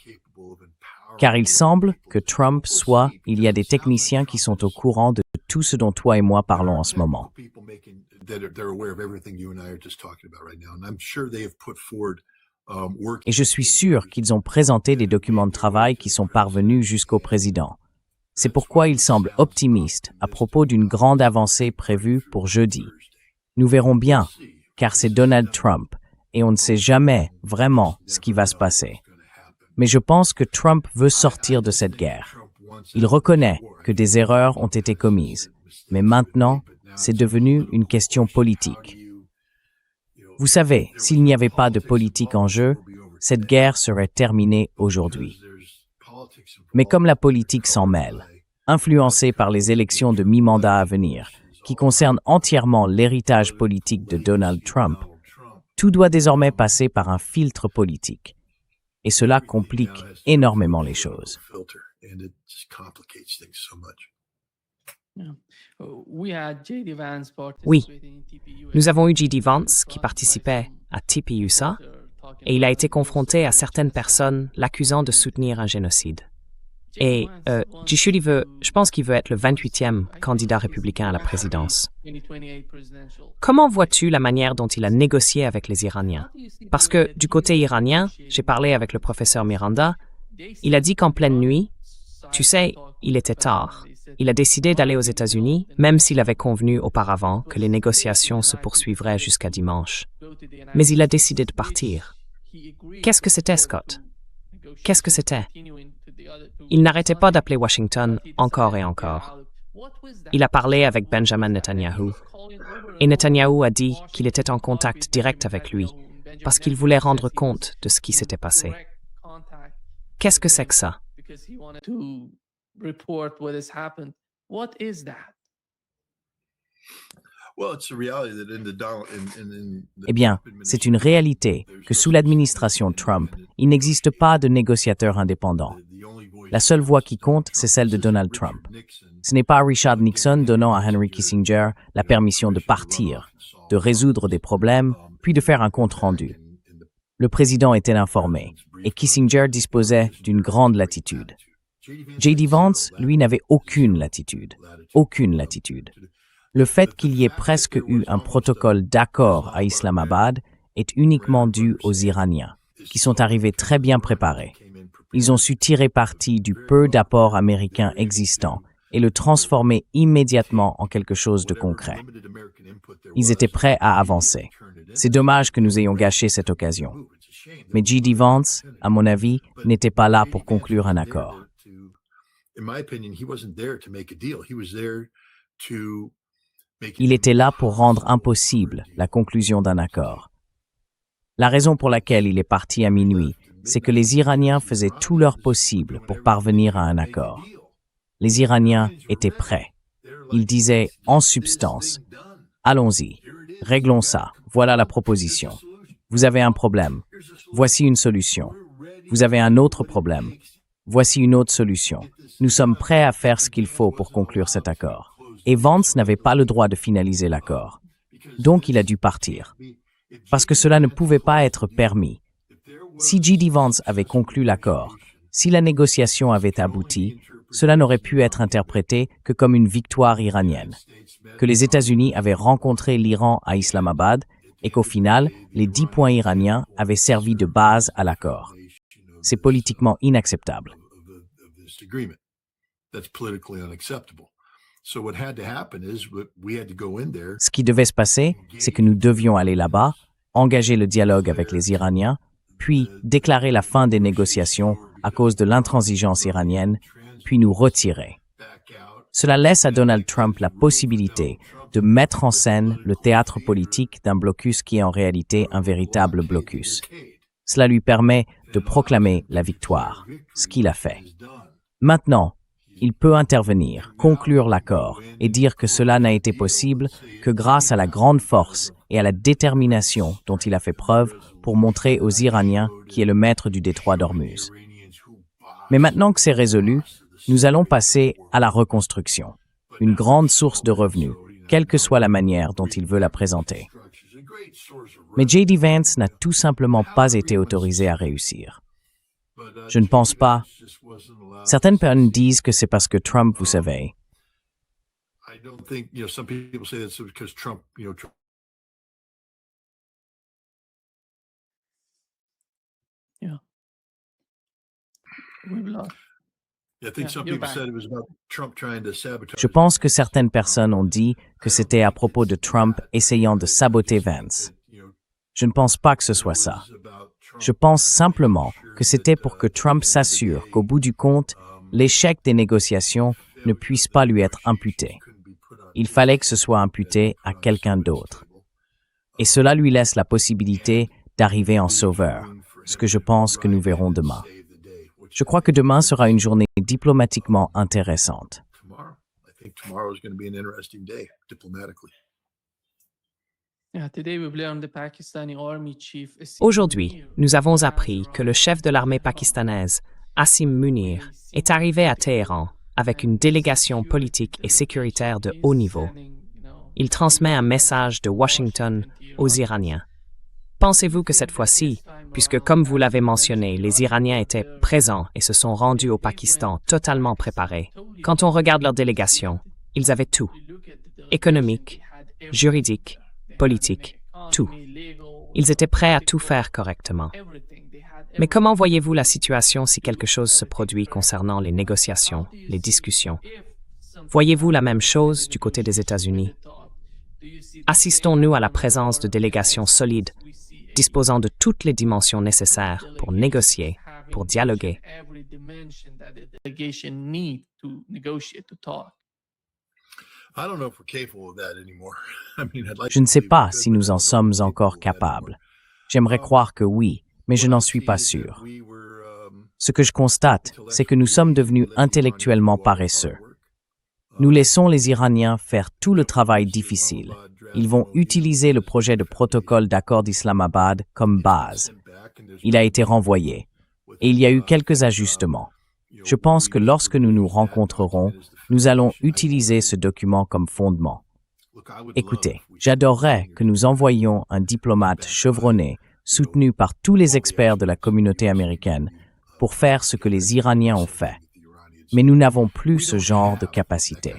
Car il semble que Trump soit, il y a des techniciens qui sont au courant de tout ce dont toi et moi parlons en ce moment. Et je suis sûr qu'ils ont présenté des documents de travail qui sont parvenus jusqu'au président. C'est pourquoi il semble optimiste à propos d'une grande avancée prévue pour jeudi. Nous verrons bien, car c'est Donald Trump, et on ne sait jamais vraiment ce qui va se passer. Mais je pense que Trump veut sortir de cette guerre. Il reconnaît que des erreurs ont été commises, mais maintenant, c'est devenu une question politique. Vous savez, s'il n'y avait pas de politique en jeu, cette guerre serait terminée aujourd'hui. Mais comme la politique s'en mêle, influencée par les élections de mi-mandat à venir, qui concernent entièrement l'héritage politique de Donald Trump, tout doit désormais passer par un filtre politique. Et cela complique énormément les choses. Oui, nous avons eu J.D. Vance qui participait à TPUSA et il a été confronté à certaines personnes l'accusant de soutenir un génocide. Et Jishudi je pense qu'il veut être le 28e candidat républicain à la présidence. Comment vois-tu la manière dont il a négocié avec les Iraniens? Parce que du côté iranien, j'ai parlé avec le professeur Miranda, il a dit qu'en pleine nuit, tu sais, il était tard. Il a décidé d'aller aux États-Unis, même s'il avait convenu auparavant que les négociations se poursuivraient jusqu'à dimanche. Mais il a décidé de partir. Qu'est-ce que c'était, Scott? Qu'est-ce que c'était? Il n'arrêtait pas d'appeler Washington encore et encore. Il a parlé avec Benjamin Netanyahu. Et Netanyahu a dit qu'il était en contact direct avec lui parce qu'il voulait rendre compte de ce qui s'était passé. Qu'est-ce que c'est que ça? Eh bien, c'est une réalité que sous l'administration Trump, il n'existe pas de négociateur indépendant. La seule voix qui compte, c'est celle de Donald Trump. Ce n'est pas Richard Nixon donnant à Henry Kissinger la permission de partir, de résoudre des problèmes, puis de faire un compte-rendu. Le président était informé, et Kissinger disposait d'une grande latitude. J.D. Vance, lui, n'avait aucune latitude. Aucune latitude. Le fait qu'il y ait presque eu un protocole d'accord à Islamabad est uniquement dû aux Iraniens, qui sont arrivés très bien préparés. Ils ont su tirer parti du peu d'apports américains existants et le transformer immédiatement en quelque chose de concret. Ils étaient prêts à avancer. C'est dommage que nous ayons gâché cette occasion. Mais J.D. Vance, à mon avis, n'était pas là pour conclure un accord. Il était là pour rendre impossible la conclusion d'un accord. La raison pour laquelle il est parti à minuit, c'est que les Iraniens faisaient tout leur possible pour parvenir à un accord. Les Iraniens étaient prêts. Ils disaient, en substance, « Allons-y, réglons ça, voilà la proposition. Vous avez un problème, voici une solution. Vous avez un autre problème, voici une autre solution. Nous sommes prêts à faire ce qu'il faut pour conclure cet accord. » Et Vance n'avait pas le droit de finaliser l'accord. Donc il a dû partir. Parce que cela ne pouvait pas être permis. Si J.D. Vance avait conclu l'accord, si la négociation avait abouti, cela n'aurait pu être interprété que comme une victoire iranienne, que les États-Unis avaient rencontré l'Iran à Islamabad et qu'au final, les 10 points iraniens avaient servi de base à l'accord. C'est politiquement inacceptable. Ce qui devait se passer, c'est que nous devions aller là-bas, engager le dialogue avec les Iraniens, puis déclarer la fin des négociations à cause de l'intransigeance iranienne, puis nous retirer. Cela laisse à Donald Trump la possibilité de mettre en scène le théâtre politique d'un blocus qui est en réalité un véritable blocus. Cela lui permet de proclamer la victoire, ce qu'il a fait. Maintenant, il peut intervenir, conclure l'accord et dire que cela n'a été possible que grâce à la grande force et à la détermination dont il a fait preuve pour montrer aux Iraniens qui est le maître du détroit d'Ormuz. Mais maintenant que c'est résolu, nous allons passer à la reconstruction, une grande source de revenus, quelle que soit la manière dont il veut la présenter. Mais J.D. Vance n'a tout simplement pas été autorisé à réussir. Je ne pense pas. Certaines personnes disent que c'est parce que Trump, vous savez. Yeah. We've lost. Je pense que certaines personnes ont dit que c'était à propos de Trump essayant de saboter Vance. Je ne pense pas que ce soit ça. Je pense simplement que c'était pour que Trump s'assure qu'au bout du compte, l'échec des négociations ne puisse pas lui être imputé. Il fallait que ce soit imputé à quelqu'un d'autre. Et cela lui laisse la possibilité d'arriver en sauveur, ce que je pense que nous verrons demain. Je crois que demain sera une journée diplomatiquement intéressante. Aujourd'hui, nous avons appris que le chef de l'armée pakistanaise, Asim Munir, est arrivé à Téhéran avec une délégation politique et sécuritaire de haut niveau. Il transmet un message de Washington aux Iraniens. Pensez-vous que cette fois-ci, puisque comme vous l'avez mentionné, les Iraniens étaient présents et se sont rendus au Pakistan totalement préparés, quand on regarde leur délégation, ils avaient tout. Économique, juridique, politique, tout. Ils étaient prêts à tout faire correctement. Mais comment voyez-vous la situation si quelque chose se produit concernant les négociations, les discussions? Voyez-vous la même chose du côté des États-Unis? Assistons-nous à la présence de délégations solides, disposant de toutes les dimensions nécessaires pour négocier, pour dialoguer? Je ne sais pas si nous en sommes encore capables. J'aimerais croire que oui, mais je n'en suis pas sûr. Ce que je constate, c'est que nous sommes devenus intellectuellement paresseux. Nous laissons les Iraniens faire tout le travail difficile, Ils vont utiliser le projet de protocole d'accord d'Islamabad comme base. Il a été renvoyé. Et il y a eu quelques ajustements. Je pense que lorsque nous nous rencontrerons, nous allons utiliser ce document comme fondement. Écoutez, j'adorerais que nous envoyions un diplomate chevronné, soutenu par tous les experts de la communauté américaine, pour faire ce que les Iraniens ont fait. Mais nous n'avons plus ce genre de capacité.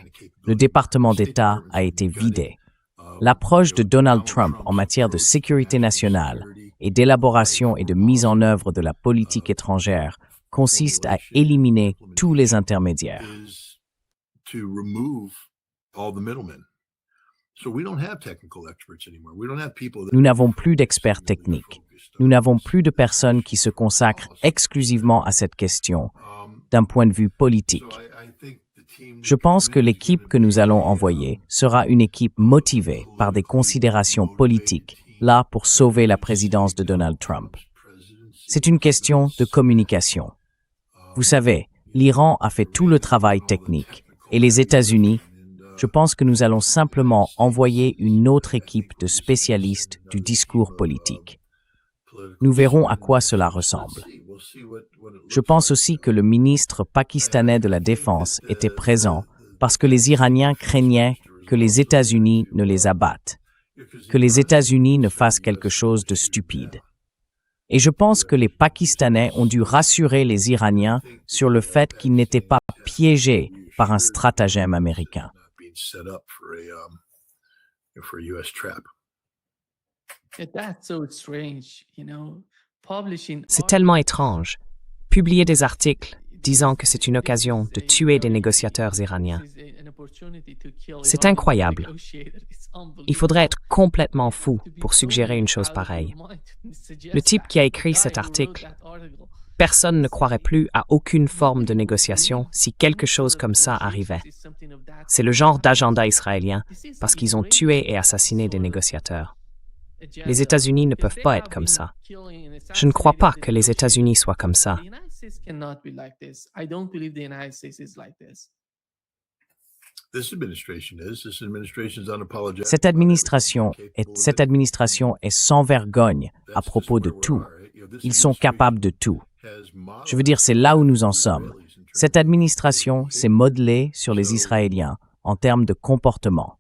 Le département d'État a été vidé. L'approche de Donald Trump en matière de sécurité nationale et d'élaboration et de mise en œuvre de la politique étrangère consiste à éliminer tous les intermédiaires. Nous n'avons plus d'experts techniques. Nous n'avons plus de personnes qui se consacrent exclusivement à cette question d'un point de vue politique. Je pense que l'équipe que nous allons envoyer sera une équipe motivée par des considérations politiques, là pour sauver la présidence de Donald Trump. C'est une question de communication. Vous savez, l'Iran a fait tout le travail technique et les États-Unis, je pense que nous allons simplement envoyer une autre équipe de spécialistes du discours politique. Nous verrons à quoi cela ressemble. Je pense aussi que le ministre pakistanais de la Défense était présent parce que les Iraniens craignaient que les États-Unis ne les abattent, que les États-Unis ne fassent quelque chose de stupide. Et je pense que les Pakistanais ont dû rassurer les Iraniens sur le fait qu'ils n'étaient pas piégés par un stratagème américain. C'est tellement étrange. Publier des articles disant que c'est une occasion de tuer des négociateurs iraniens. C'est incroyable. Il faudrait être complètement fou pour suggérer une chose pareille. Le type qui a écrit cet article, personne ne croirait plus à aucune forme de négociation si quelque chose comme ça arrivait. C'est le genre d'agenda israélien parce qu'ils ont tué et assassiné des négociateurs. Les États-Unis ne peuvent pas être comme ça. Je ne crois pas que les États-Unis soient comme ça. Cette administration est sans vergogne à propos de tout. Ils sont capables de tout. Je veux dire, c'est là où nous en sommes. Cette administration s'est modelée sur les Israéliens en termes de comportement.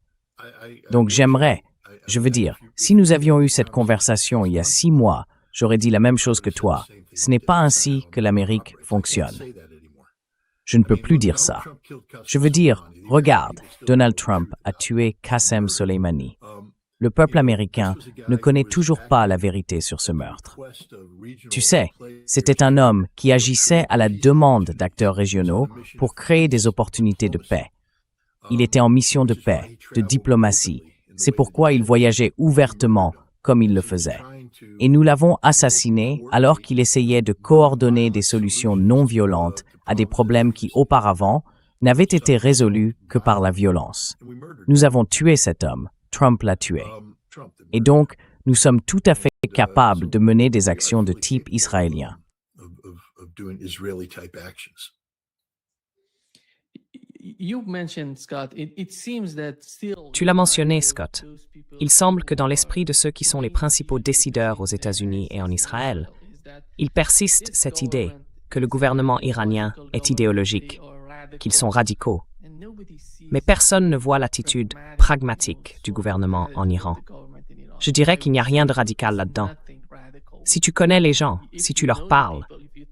Donc je veux dire, si nous avions eu cette conversation il y a 6 mois, j'aurais dit la même chose que toi. Ce n'est pas ainsi que l'Amérique fonctionne. Je ne peux plus dire ça. Je veux dire, regarde, Donald Trump a tué Qassem Soleimani. Le peuple américain ne connaît toujours pas la vérité sur ce meurtre. Tu sais, c'était un homme qui agissait à la demande d'acteurs régionaux pour créer des opportunités de paix. Il était en mission de paix, de diplomatie. C'est pourquoi il voyageait ouvertement comme il le faisait. Et nous l'avons assassiné alors qu'il essayait de coordonner des solutions non violentes à des problèmes qui, auparavant, n'avaient été résolus que par la violence. Nous avons tué cet homme. Trump l'a tué. Et donc, nous sommes tout à fait capables de mener des actions de type israélien. Tu l'as mentionné, Scott. Il semble que dans l'esprit de ceux qui sont les principaux décideurs aux États-Unis et en Israël, il persiste cette idée que le gouvernement iranien est idéologique, qu'ils sont radicaux. Mais personne ne voit l'attitude pragmatique du gouvernement en Iran. Je dirais qu'il n'y a rien de radical là-dedans. Si tu connais les gens, si tu leur parles,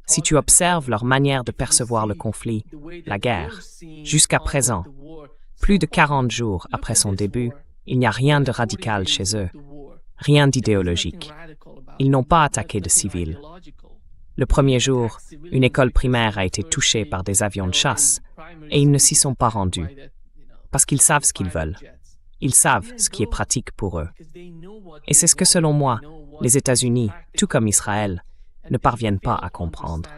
si tu observes leur manière de percevoir le conflit, la guerre, jusqu'à présent, plus de 40 jours après son début, il n'y a rien de radical chez eux, rien d'idéologique. Ils n'ont pas attaqué de civils. Le premier jour, une école primaire a été touchée par des avions de chasse et ils ne s'y sont pas rendus parce qu'ils savent ce qu'ils veulent. Ils savent ce qui est pratique pour eux. Et c'est ce que, selon moi, les États-Unis, tout comme Israël, ne parviennent pas à comprendre.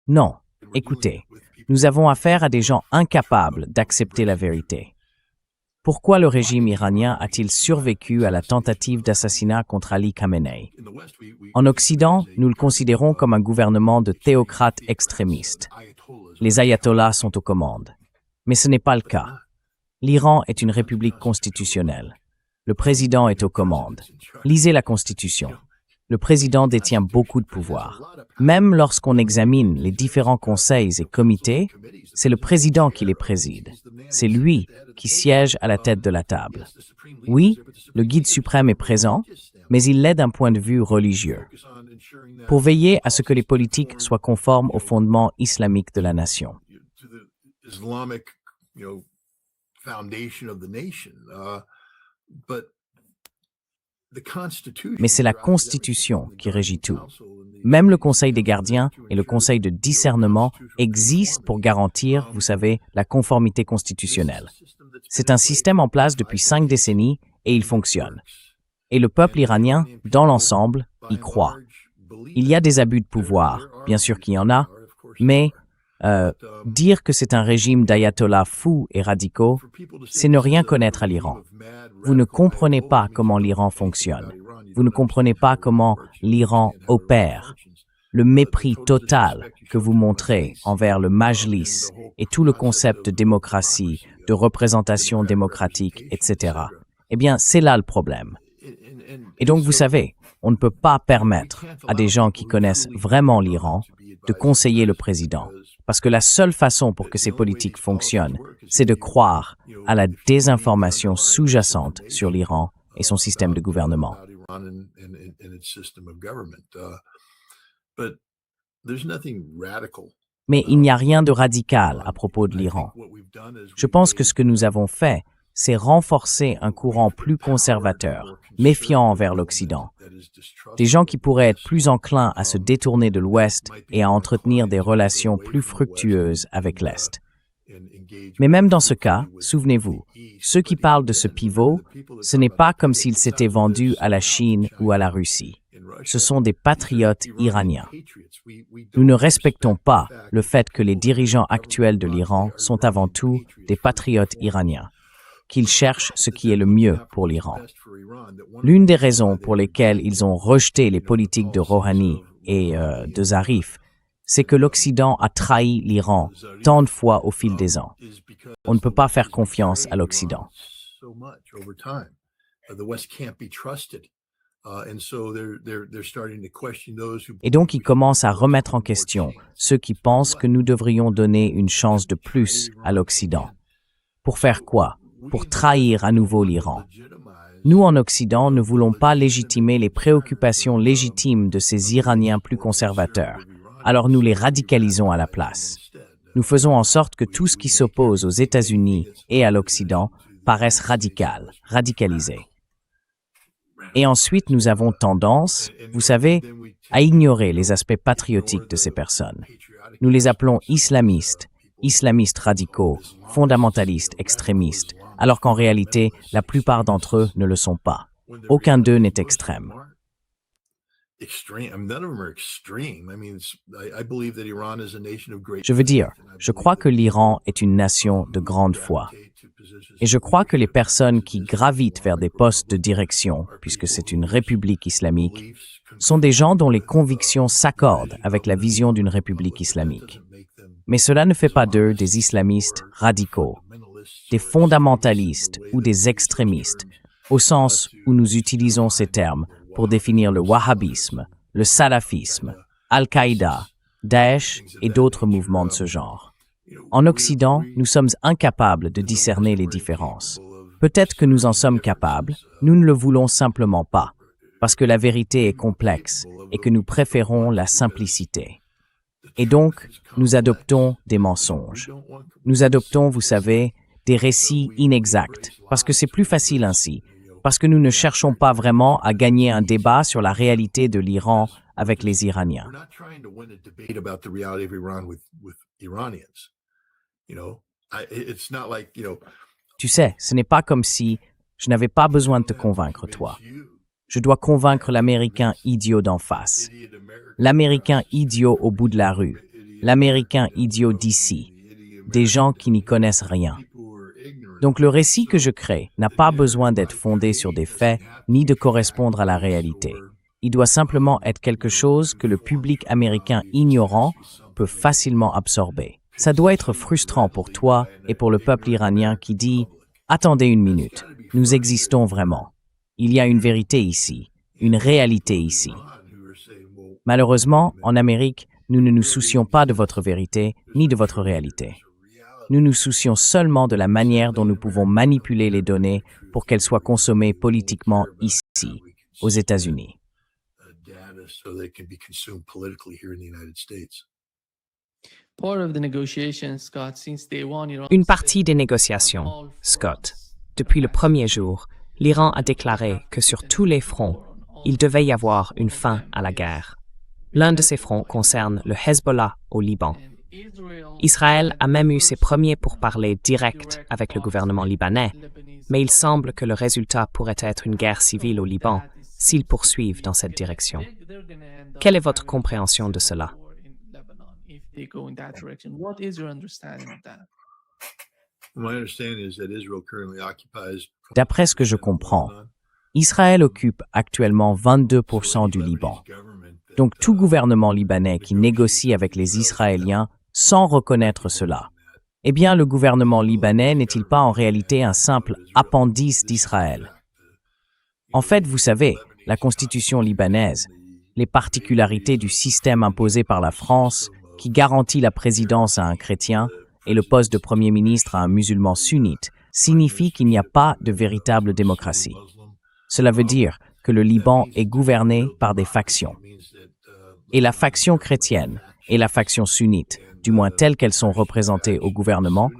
Non, écoutez, nous avons affaire à des gens incapables d'accepter la vérité. Pourquoi le régime iranien a-t-il survécu à la tentative d'assassinat contre Ali Khamenei? En Occident, nous le considérons comme un gouvernement de théocrates extrémistes. Les ayatollahs sont aux commandes. Mais ce n'est pas le cas. L'Iran est une république constitutionnelle. Le président est aux commandes. Lisez la Constitution. Le président détient beaucoup de pouvoir. Même lorsqu'on examine les différents conseils et comités, c'est le président qui les préside. C'est lui qui siège à la tête de la table. Oui, le guide suprême est présent, mais il l'est d'un point de vue religieux, pour veiller à ce que les politiques soient conformes aux fondements islamiques de la nation. Mais c'est la Constitution qui régit tout. Même le Conseil des gardiens et le Conseil de discernement existent pour garantir, vous savez, la conformité constitutionnelle. C'est un système en place depuis 5 décennies et il fonctionne. Et le peuple iranien, dans l'ensemble, y croit. Il y a des abus de pouvoir, bien sûr qu'il y en a, mais dire que c'est un régime d'ayatollahs fous et radicaux, c'est ne rien connaître à l'Iran. Vous ne comprenez pas comment l'Iran fonctionne. Vous ne comprenez pas comment l'Iran opère. Le mépris total que vous montrez envers le Majlis et tout le concept de démocratie, de représentation démocratique, etc. Eh bien, c'est là le problème. Et donc, vous savez, on ne peut pas permettre à des gens qui connaissent vraiment l'Iran de conseiller le président. Parce que la seule façon pour que ces politiques fonctionnent, c'est de croire à la désinformation sous-jacente sur l'Iran et son système de gouvernement. Mais il n'y a rien de radical à propos de l'Iran. Je pense que ce que nous avons fait, c'est renforcer un courant plus conservateur, méfiant envers l'Occident. Des gens qui pourraient être plus enclins à se détourner de l'Ouest et à entretenir des relations plus fructueuses avec l'Est. Mais même dans ce cas, souvenez-vous, ceux qui parlent de ce pivot, ce n'est pas comme s'ils s'étaient vendus à la Chine ou à la Russie. Ce sont des patriotes iraniens. Nous ne respectons pas le fait que les dirigeants actuels de l'Iran sont avant tout des patriotes iraniens, qu'ils cherchent ce qui est le mieux pour l'Iran. L'une des raisons pour lesquelles ils ont rejeté les politiques de Rouhani et de Zarif, c'est que l'Occident a trahi l'Iran tant de fois au fil des ans. On ne peut pas faire confiance à l'Occident. Et donc, ils commencent à remettre en question ceux qui pensent que nous devrions donner une chance de plus à l'Occident. Pour faire quoi? Pour trahir à nouveau l'Iran. Nous, en Occident, ne voulons pas légitimer les préoccupations légitimes de ces Iraniens plus conservateurs. Alors nous les radicalisons à la place. Nous faisons en sorte que tout ce qui s'oppose aux États-Unis et à l'Occident paraisse radicalisé. Et ensuite, nous avons tendance, vous savez, à ignorer les aspects patriotiques de ces personnes. Nous les appelons islamistes radicaux, fondamentalistes, extrémistes, alors qu'en réalité, la plupart d'entre eux ne le sont pas. Aucun d'eux n'est extrême. Je veux dire, je crois que l'Iran est une nation de grande foi. Et je crois que les personnes qui gravitent vers des postes de direction, puisque c'est une république islamique, sont des gens dont les convictions s'accordent avec la vision d'une république islamique. Mais cela ne fait pas d'eux des islamistes radicaux, des fondamentalistes ou des extrémistes, au sens où nous utilisons ces termes pour définir le wahhabisme, le salafisme, Al-Qaïda, Daesh et d'autres mouvements de ce genre. En Occident, nous sommes incapables de discerner les différences. Peut-être que nous en sommes capables, nous ne le voulons simplement pas, parce que la vérité est complexe et que nous préférons la simplicité. Et donc, nous adoptons des mensonges. Nous adoptons, vous savez, des récits inexacts, parce que c'est plus facile ainsi, parce que nous ne cherchons pas vraiment à gagner un débat sur la réalité de l'Iran avec les Iraniens. Tu sais, ce n'est pas comme si je n'avais pas besoin de te convaincre, toi. Je dois convaincre l'Américain idiot d'en face, l'Américain idiot au bout de la rue, l'Américain idiot d'ici, des gens qui n'y connaissent rien. Donc le récit que je crée n'a pas besoin d'être fondé sur des faits ni de correspondre à la réalité. Il doit simplement être quelque chose que le public américain ignorant peut facilement absorber. Ça doit être frustrant pour toi et pour le peuple iranien qui dit « Attendez une minute, nous existons vraiment. Il y a une vérité ici, une réalité ici. » Malheureusement, en Amérique, nous ne nous soucions pas de votre vérité ni de votre réalité. Nous nous soucions seulement de la manière dont nous pouvons manipuler les données pour qu'elles soient consommées politiquement ici, aux États-Unis. Une partie des négociations, Scott. Depuis le premier jour, l'Iran a déclaré que sur tous les fronts, il devait y avoir une fin à la guerre. L'un de ces fronts concerne le Hezbollah au Liban. Israël a même eu ses premiers pourparlers directs avec le gouvernement libanais, mais il semble que le résultat pourrait être une guerre civile au Liban s'ils poursuivent dans cette direction. Quelle est votre compréhension de cela? D'après ce que je comprends, Israël occupe actuellement 22% du Liban. Donc tout gouvernement libanais qui négocie avec les Israéliens sans reconnaître cela, eh bien le gouvernement libanais n'est-il pas en réalité un simple appendice d'Israël? En fait, vous savez, la constitution libanaise, les particularités du système imposé par la France qui garantit la présidence à un chrétien et le poste de Premier ministre à un musulman sunnite, signifie qu'il n'y a pas de véritable démocratie. Cela veut dire que le Liban est gouverné par des factions. Et la faction chrétienne et la faction sunnite, du moins telles qu'elles sont représentées au gouvernement,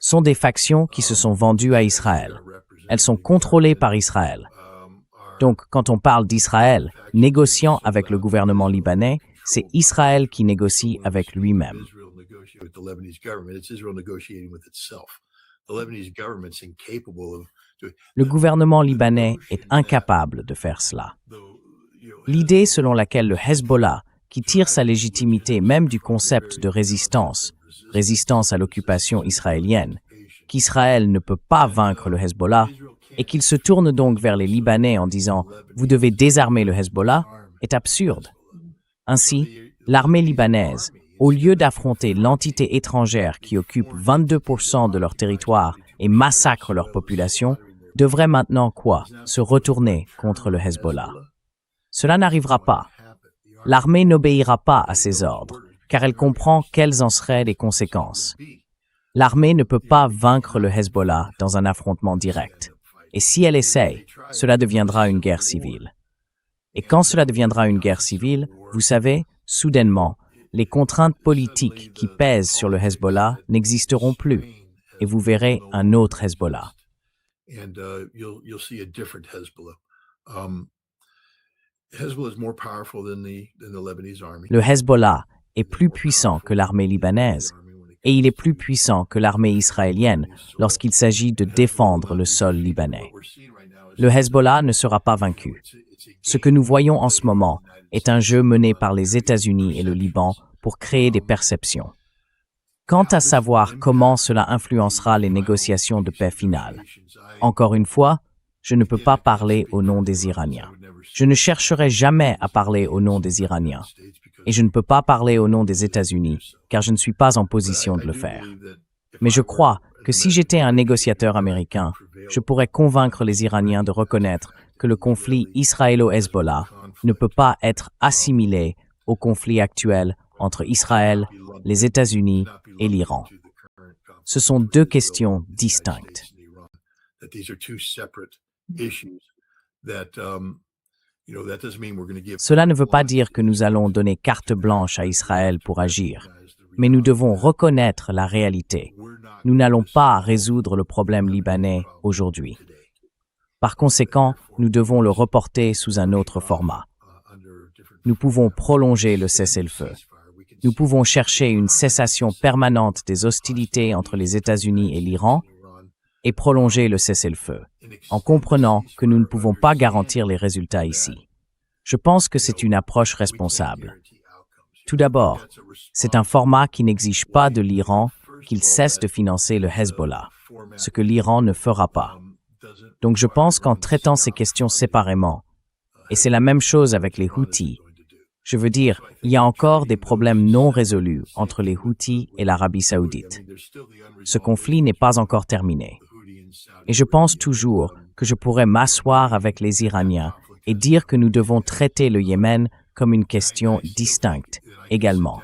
sont des factions qui se sont vendues à Israël. Elles sont contrôlées par Israël. Donc, quand on parle d'Israël négociant avec le gouvernement libanais, c'est Israël qui négocie avec lui-même. Le gouvernement libanais est incapable de faire cela. L'idée selon laquelle le Hezbollah, qui tire sa légitimité même du concept de résistance à l'occupation israélienne, qu'Israël ne peut pas vaincre le Hezbollah, et qu'il se tourne donc vers les Libanais en disant « Vous devez désarmer le Hezbollah » est absurde. Ainsi, l'armée libanaise, au lieu d'affronter l'entité étrangère qui occupe 22% de leur territoire et massacre leur population, devrait maintenant quoi? Se retourner contre le Hezbollah. Cela n'arrivera pas. L'armée n'obéira pas à ses ordres, car elle comprend quelles en seraient les conséquences. L'armée ne peut pas vaincre le Hezbollah dans un affrontement direct. Et si elle essaye, cela deviendra une guerre civile. Et quand cela deviendra une guerre civile, vous savez, soudainement, les contraintes politiques qui pèsent sur le Hezbollah n'existeront plus, et vous verrez un autre Hezbollah. Le Hezbollah est plus puissant que l'armée libanaise, et il est plus puissant que l'armée israélienne lorsqu'il s'agit de défendre le sol libanais. Le Hezbollah ne sera pas vaincu. Ce que nous voyons en ce moment est un jeu mené par les États-Unis et le Liban pour créer des perceptions. Quant à savoir comment cela influencera les négociations de paix finales, encore une fois, je ne peux pas parler au nom des Iraniens. Je ne chercherai jamais à parler au nom des Iraniens. Et je ne peux pas parler au nom des États-Unis, car je ne suis pas en position de le faire. Mais je crois que si j'étais un négociateur américain, je pourrais convaincre les Iraniens de reconnaître que le conflit israélo-Hezbollah ne peut pas être assimilé au conflit actuel entre Israël, les États-Unis et l'Iran. Ce sont deux questions distinctes. Cela ne veut pas dire que nous allons donner carte blanche à Israël pour agir, mais nous devons reconnaître la réalité. Nous n'allons pas résoudre le problème libanais aujourd'hui. Par conséquent, nous devons le reporter sous un autre format. Nous pouvons prolonger le cessez-le-feu. Nous pouvons chercher une cessation permanente des hostilités entre les États-Unis et l'Iran et prolonger le cessez-le-feu, en comprenant que nous ne pouvons pas garantir les résultats ici. Je pense que c'est une approche responsable. Tout d'abord, c'est un format qui n'exige pas de l'Iran qu'il cesse de financer le Hezbollah. ce que l'Iran ne fera pas. Donc je pense qu'en traitant ces questions séparément, et c'est la même chose avec les Houthis, je veux dire, il y a encore des problèmes non résolus entre les Houthis et l'Arabie saoudite. Ce conflit n'est pas encore terminé. Et je pense toujours que je pourrais m'asseoir avec les Iraniens et dire que nous devons traiter le Yémen comme une question distincte également.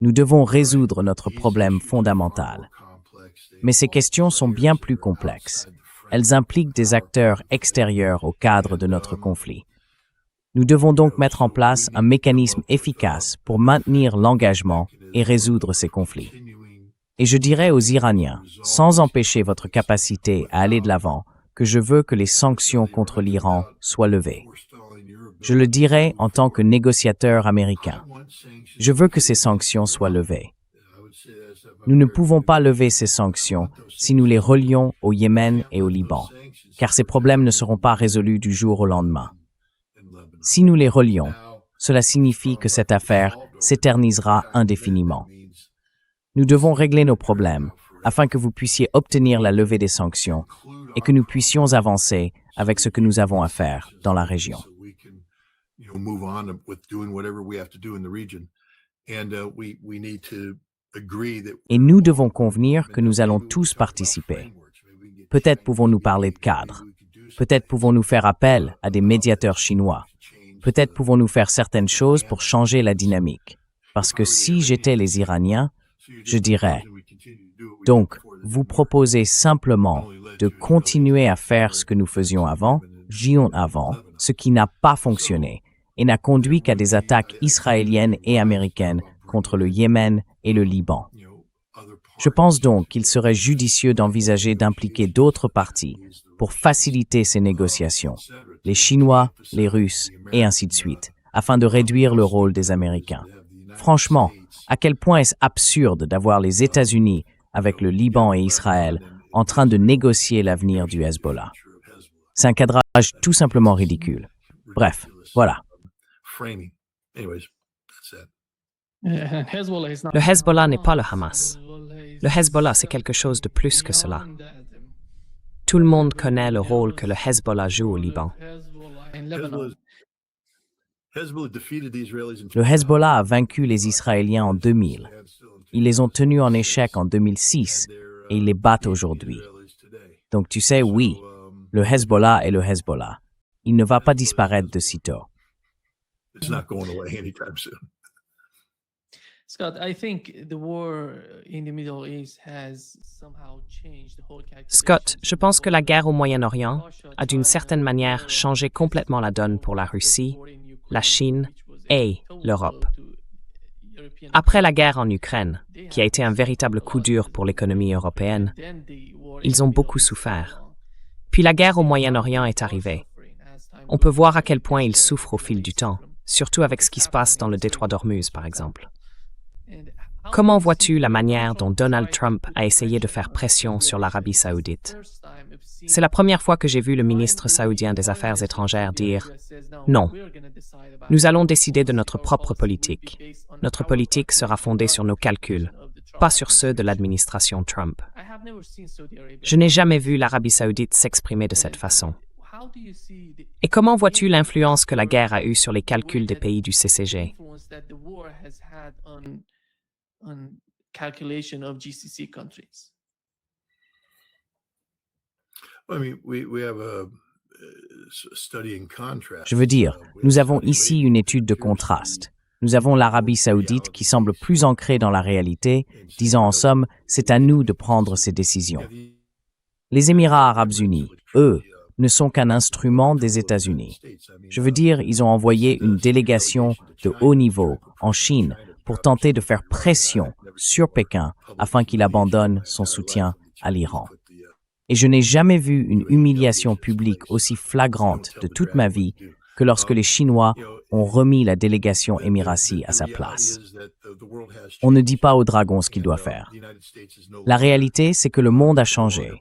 Nous devons résoudre notre problème fondamental. Mais ces questions sont bien plus complexes. Elles impliquent des acteurs extérieurs au cadre de notre conflit. Nous devons donc mettre en place un mécanisme efficace pour maintenir l'engagement et résoudre ces conflits. Et je dirais aux Iraniens, sans empêcher votre capacité à aller de l'avant, que je veux que les sanctions contre l'Iran soient levées. Je le dirai en tant que négociateur américain. Je veux que ces sanctions soient levées. Nous ne pouvons pas lever ces sanctions si nous les relions au Yémen et au Liban, car ces problèmes ne seront pas résolus du jour au lendemain. Si nous les relions, cela signifie que cette affaire s'éternisera indéfiniment. Nous devons régler nos problèmes afin que vous puissiez obtenir la levée des sanctions et que nous puissions avancer avec ce que nous avons à faire dans la région. Et nous devons convenir que nous allons tous participer. Peut-être pouvons-nous parler de cadre. Peut-être pouvons-nous faire appel à des médiateurs chinois. Peut-être pouvons-nous faire certaines choses pour changer la dynamique. Parce que si j'étais les Iraniens, je dirais, donc, vous proposez simplement de continuer à faire ce que nous faisions avant, ce qui n'a pas fonctionné et n'a conduit qu'à des attaques israéliennes et américaines contre le Yémen et le Liban. Je pense donc qu'il serait judicieux d'envisager d'impliquer d'autres parties pour faciliter ces négociations, les Chinois, les Russes et ainsi de suite, afin de réduire le rôle des Américains. Franchement, à quel point est-ce absurde d'avoir les États-Unis avec le Liban et Israël en train de négocier l'avenir du Hezbollah? C'est un cadrage tout simplement ridicule. Bref, voilà. Le Hezbollah n'est pas le Hamas. Le Hezbollah, c'est quelque chose de plus que cela. Tout le monde connaît le rôle que le Hezbollah joue au Liban. Le Hezbollah a vaincu les Israéliens en 2000. Ils les ont tenus en échec en 2006 et ils les battent aujourd'hui. Donc tu sais, oui, le Hezbollah est le Hezbollah. Il ne va pas disparaître de sitôt. Scott, je pense que la guerre au Moyen-Orient a d'une certaine manière changé complètement la donne pour la Russie, la Chine et l'Europe. Après la guerre en Ukraine, qui a été un véritable coup dur pour l'économie européenne, ils ont beaucoup souffert. Puis la guerre au Moyen-Orient est arrivée. On peut voir à quel point ils souffrent au fil du temps, surtout avec ce qui se passe dans le détroit d'Ormuz, par exemple. Comment vois-tu la manière dont Donald Trump a essayé de faire pression sur l'Arabie saoudite? C'est la première fois que j'ai vu le ministre saoudien des Affaires étrangères dire « Non, nous allons décider de notre propre politique. Notre politique sera fondée sur nos calculs, pas sur ceux de l'administration Trump. » Je n'ai jamais vu l'Arabie saoudite s'exprimer de cette façon. Et comment vois-tu l'influence que la guerre a eue sur les calculs des pays du CCG? Je veux dire, nous avons ici une étude de contraste. Nous avons l'Arabie saoudite qui semble plus ancrée dans la réalité, disant en somme, c'est à nous de prendre ces décisions. Les Émirats arabes unis, eux, ne sont qu'un instrument des États-Unis. Je veux dire, ils ont envoyé une délégation de haut niveau en Chine pour tenter de faire pression sur Pékin afin qu'il abandonne son soutien à l'Iran. Et je n'ai jamais vu une humiliation publique aussi flagrante de toute ma vie que lorsque les Chinois ont remis la délégation émiratie à sa place. On ne dit pas au dragon ce qu'il doit faire. La réalité, c'est que le monde a changé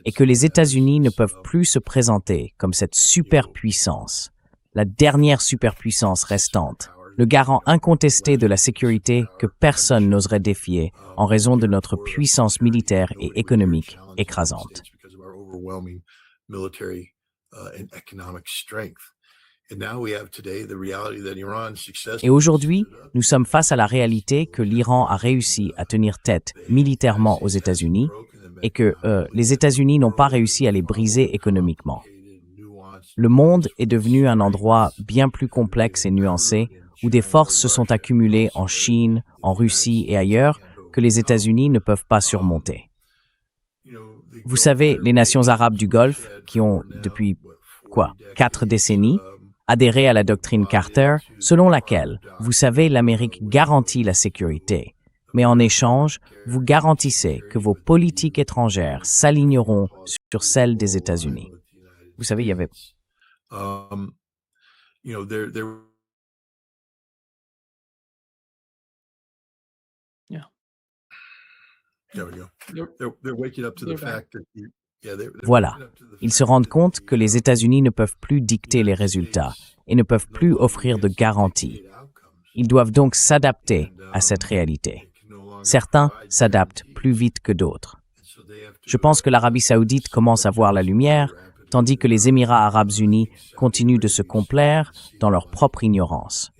et que les États-Unis ne peuvent plus se présenter comme cette superpuissance, la dernière superpuissance restante, le garant incontesté de la sécurité que personne n'oserait défier en raison de notre puissance militaire et économique écrasante. Et aujourd'hui, nous sommes face à la réalité que l'Iran a réussi à tenir tête militairement aux États-Unis et que les États-Unis n'ont pas réussi à les briser économiquement. Le monde est devenu un endroit bien plus complexe et nuancé où des forces se sont accumulées en Chine, en Russie et ailleurs que les États-Unis ne peuvent pas surmonter. Vous savez, les nations arabes du Golfe, qui ont, depuis 4 décennies, adhéré à la doctrine Carter, selon laquelle, vous savez, l'Amérique garantit la sécurité, mais en échange, vous garantissez que vos politiques étrangères s'aligneront sur celles des États-Unis. Vous savez, il y avait... Voilà. Ils se rendent compte que les États-Unis ne peuvent plus dicter les résultats et ne peuvent plus offrir de garanties. Ils doivent donc s'adapter à cette réalité. Certains s'adaptent plus vite que d'autres. Je pense que l'Arabie saoudite commence à voir la lumière, tandis que les Émirats arabes unis continuent de se complaire dans leur propre ignorance.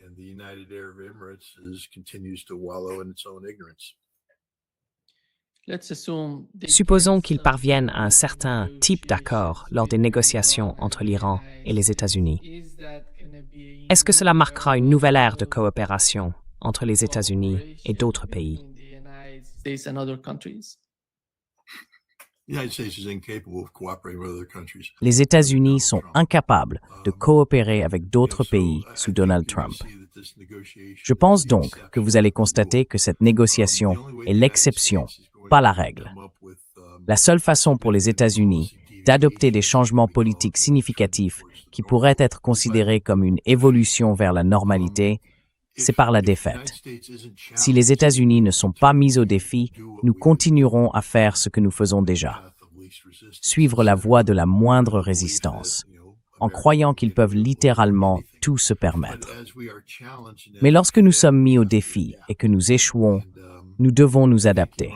Supposons qu'ils parviennent à un certain type d'accord lors des négociations entre l'Iran et les États-Unis. Est-ce que cela marquera une nouvelle ère de coopération entre les États-Unis et d'autres pays? Les États-Unis sont incapables de coopérer avec d'autres pays sous Donald Trump. Je pense donc que vous allez constater que cette négociation est l'exception, pas la règle. La seule façon pour les États-Unis d'adopter des changements politiques significatifs qui pourraient être considérés comme une évolution vers la normalité, c'est par la défaite. Si les États-Unis ne sont pas mis au défi, nous continuerons à faire ce que nous faisons déjà. Suivre la voie de la moindre résistance, en croyant qu'ils peuvent littéralement tout se permettre. Mais lorsque nous sommes mis au défi et que nous échouons, nous devons nous adapter.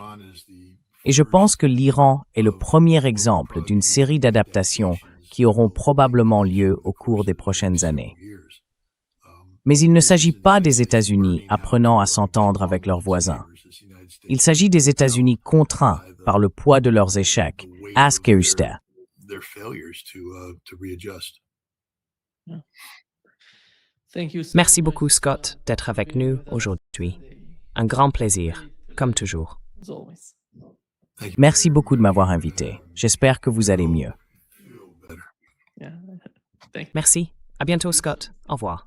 Et je pense que l'Iran est le premier exemple d'une série d'adaptations qui auront probablement lieu au cours des prochaines années. Mais il ne s'agit pas des États-Unis apprenant à s'entendre avec leurs voisins. Il s'agit des États-Unis contraints par le poids de leurs échecs, ausgerutscht. Merci beaucoup, Scott, d'être avec nous aujourd'hui. Un grand plaisir, comme toujours. Merci beaucoup de m'avoir invité. J'espère que vous allez mieux. Merci. À bientôt, Scott. Au revoir.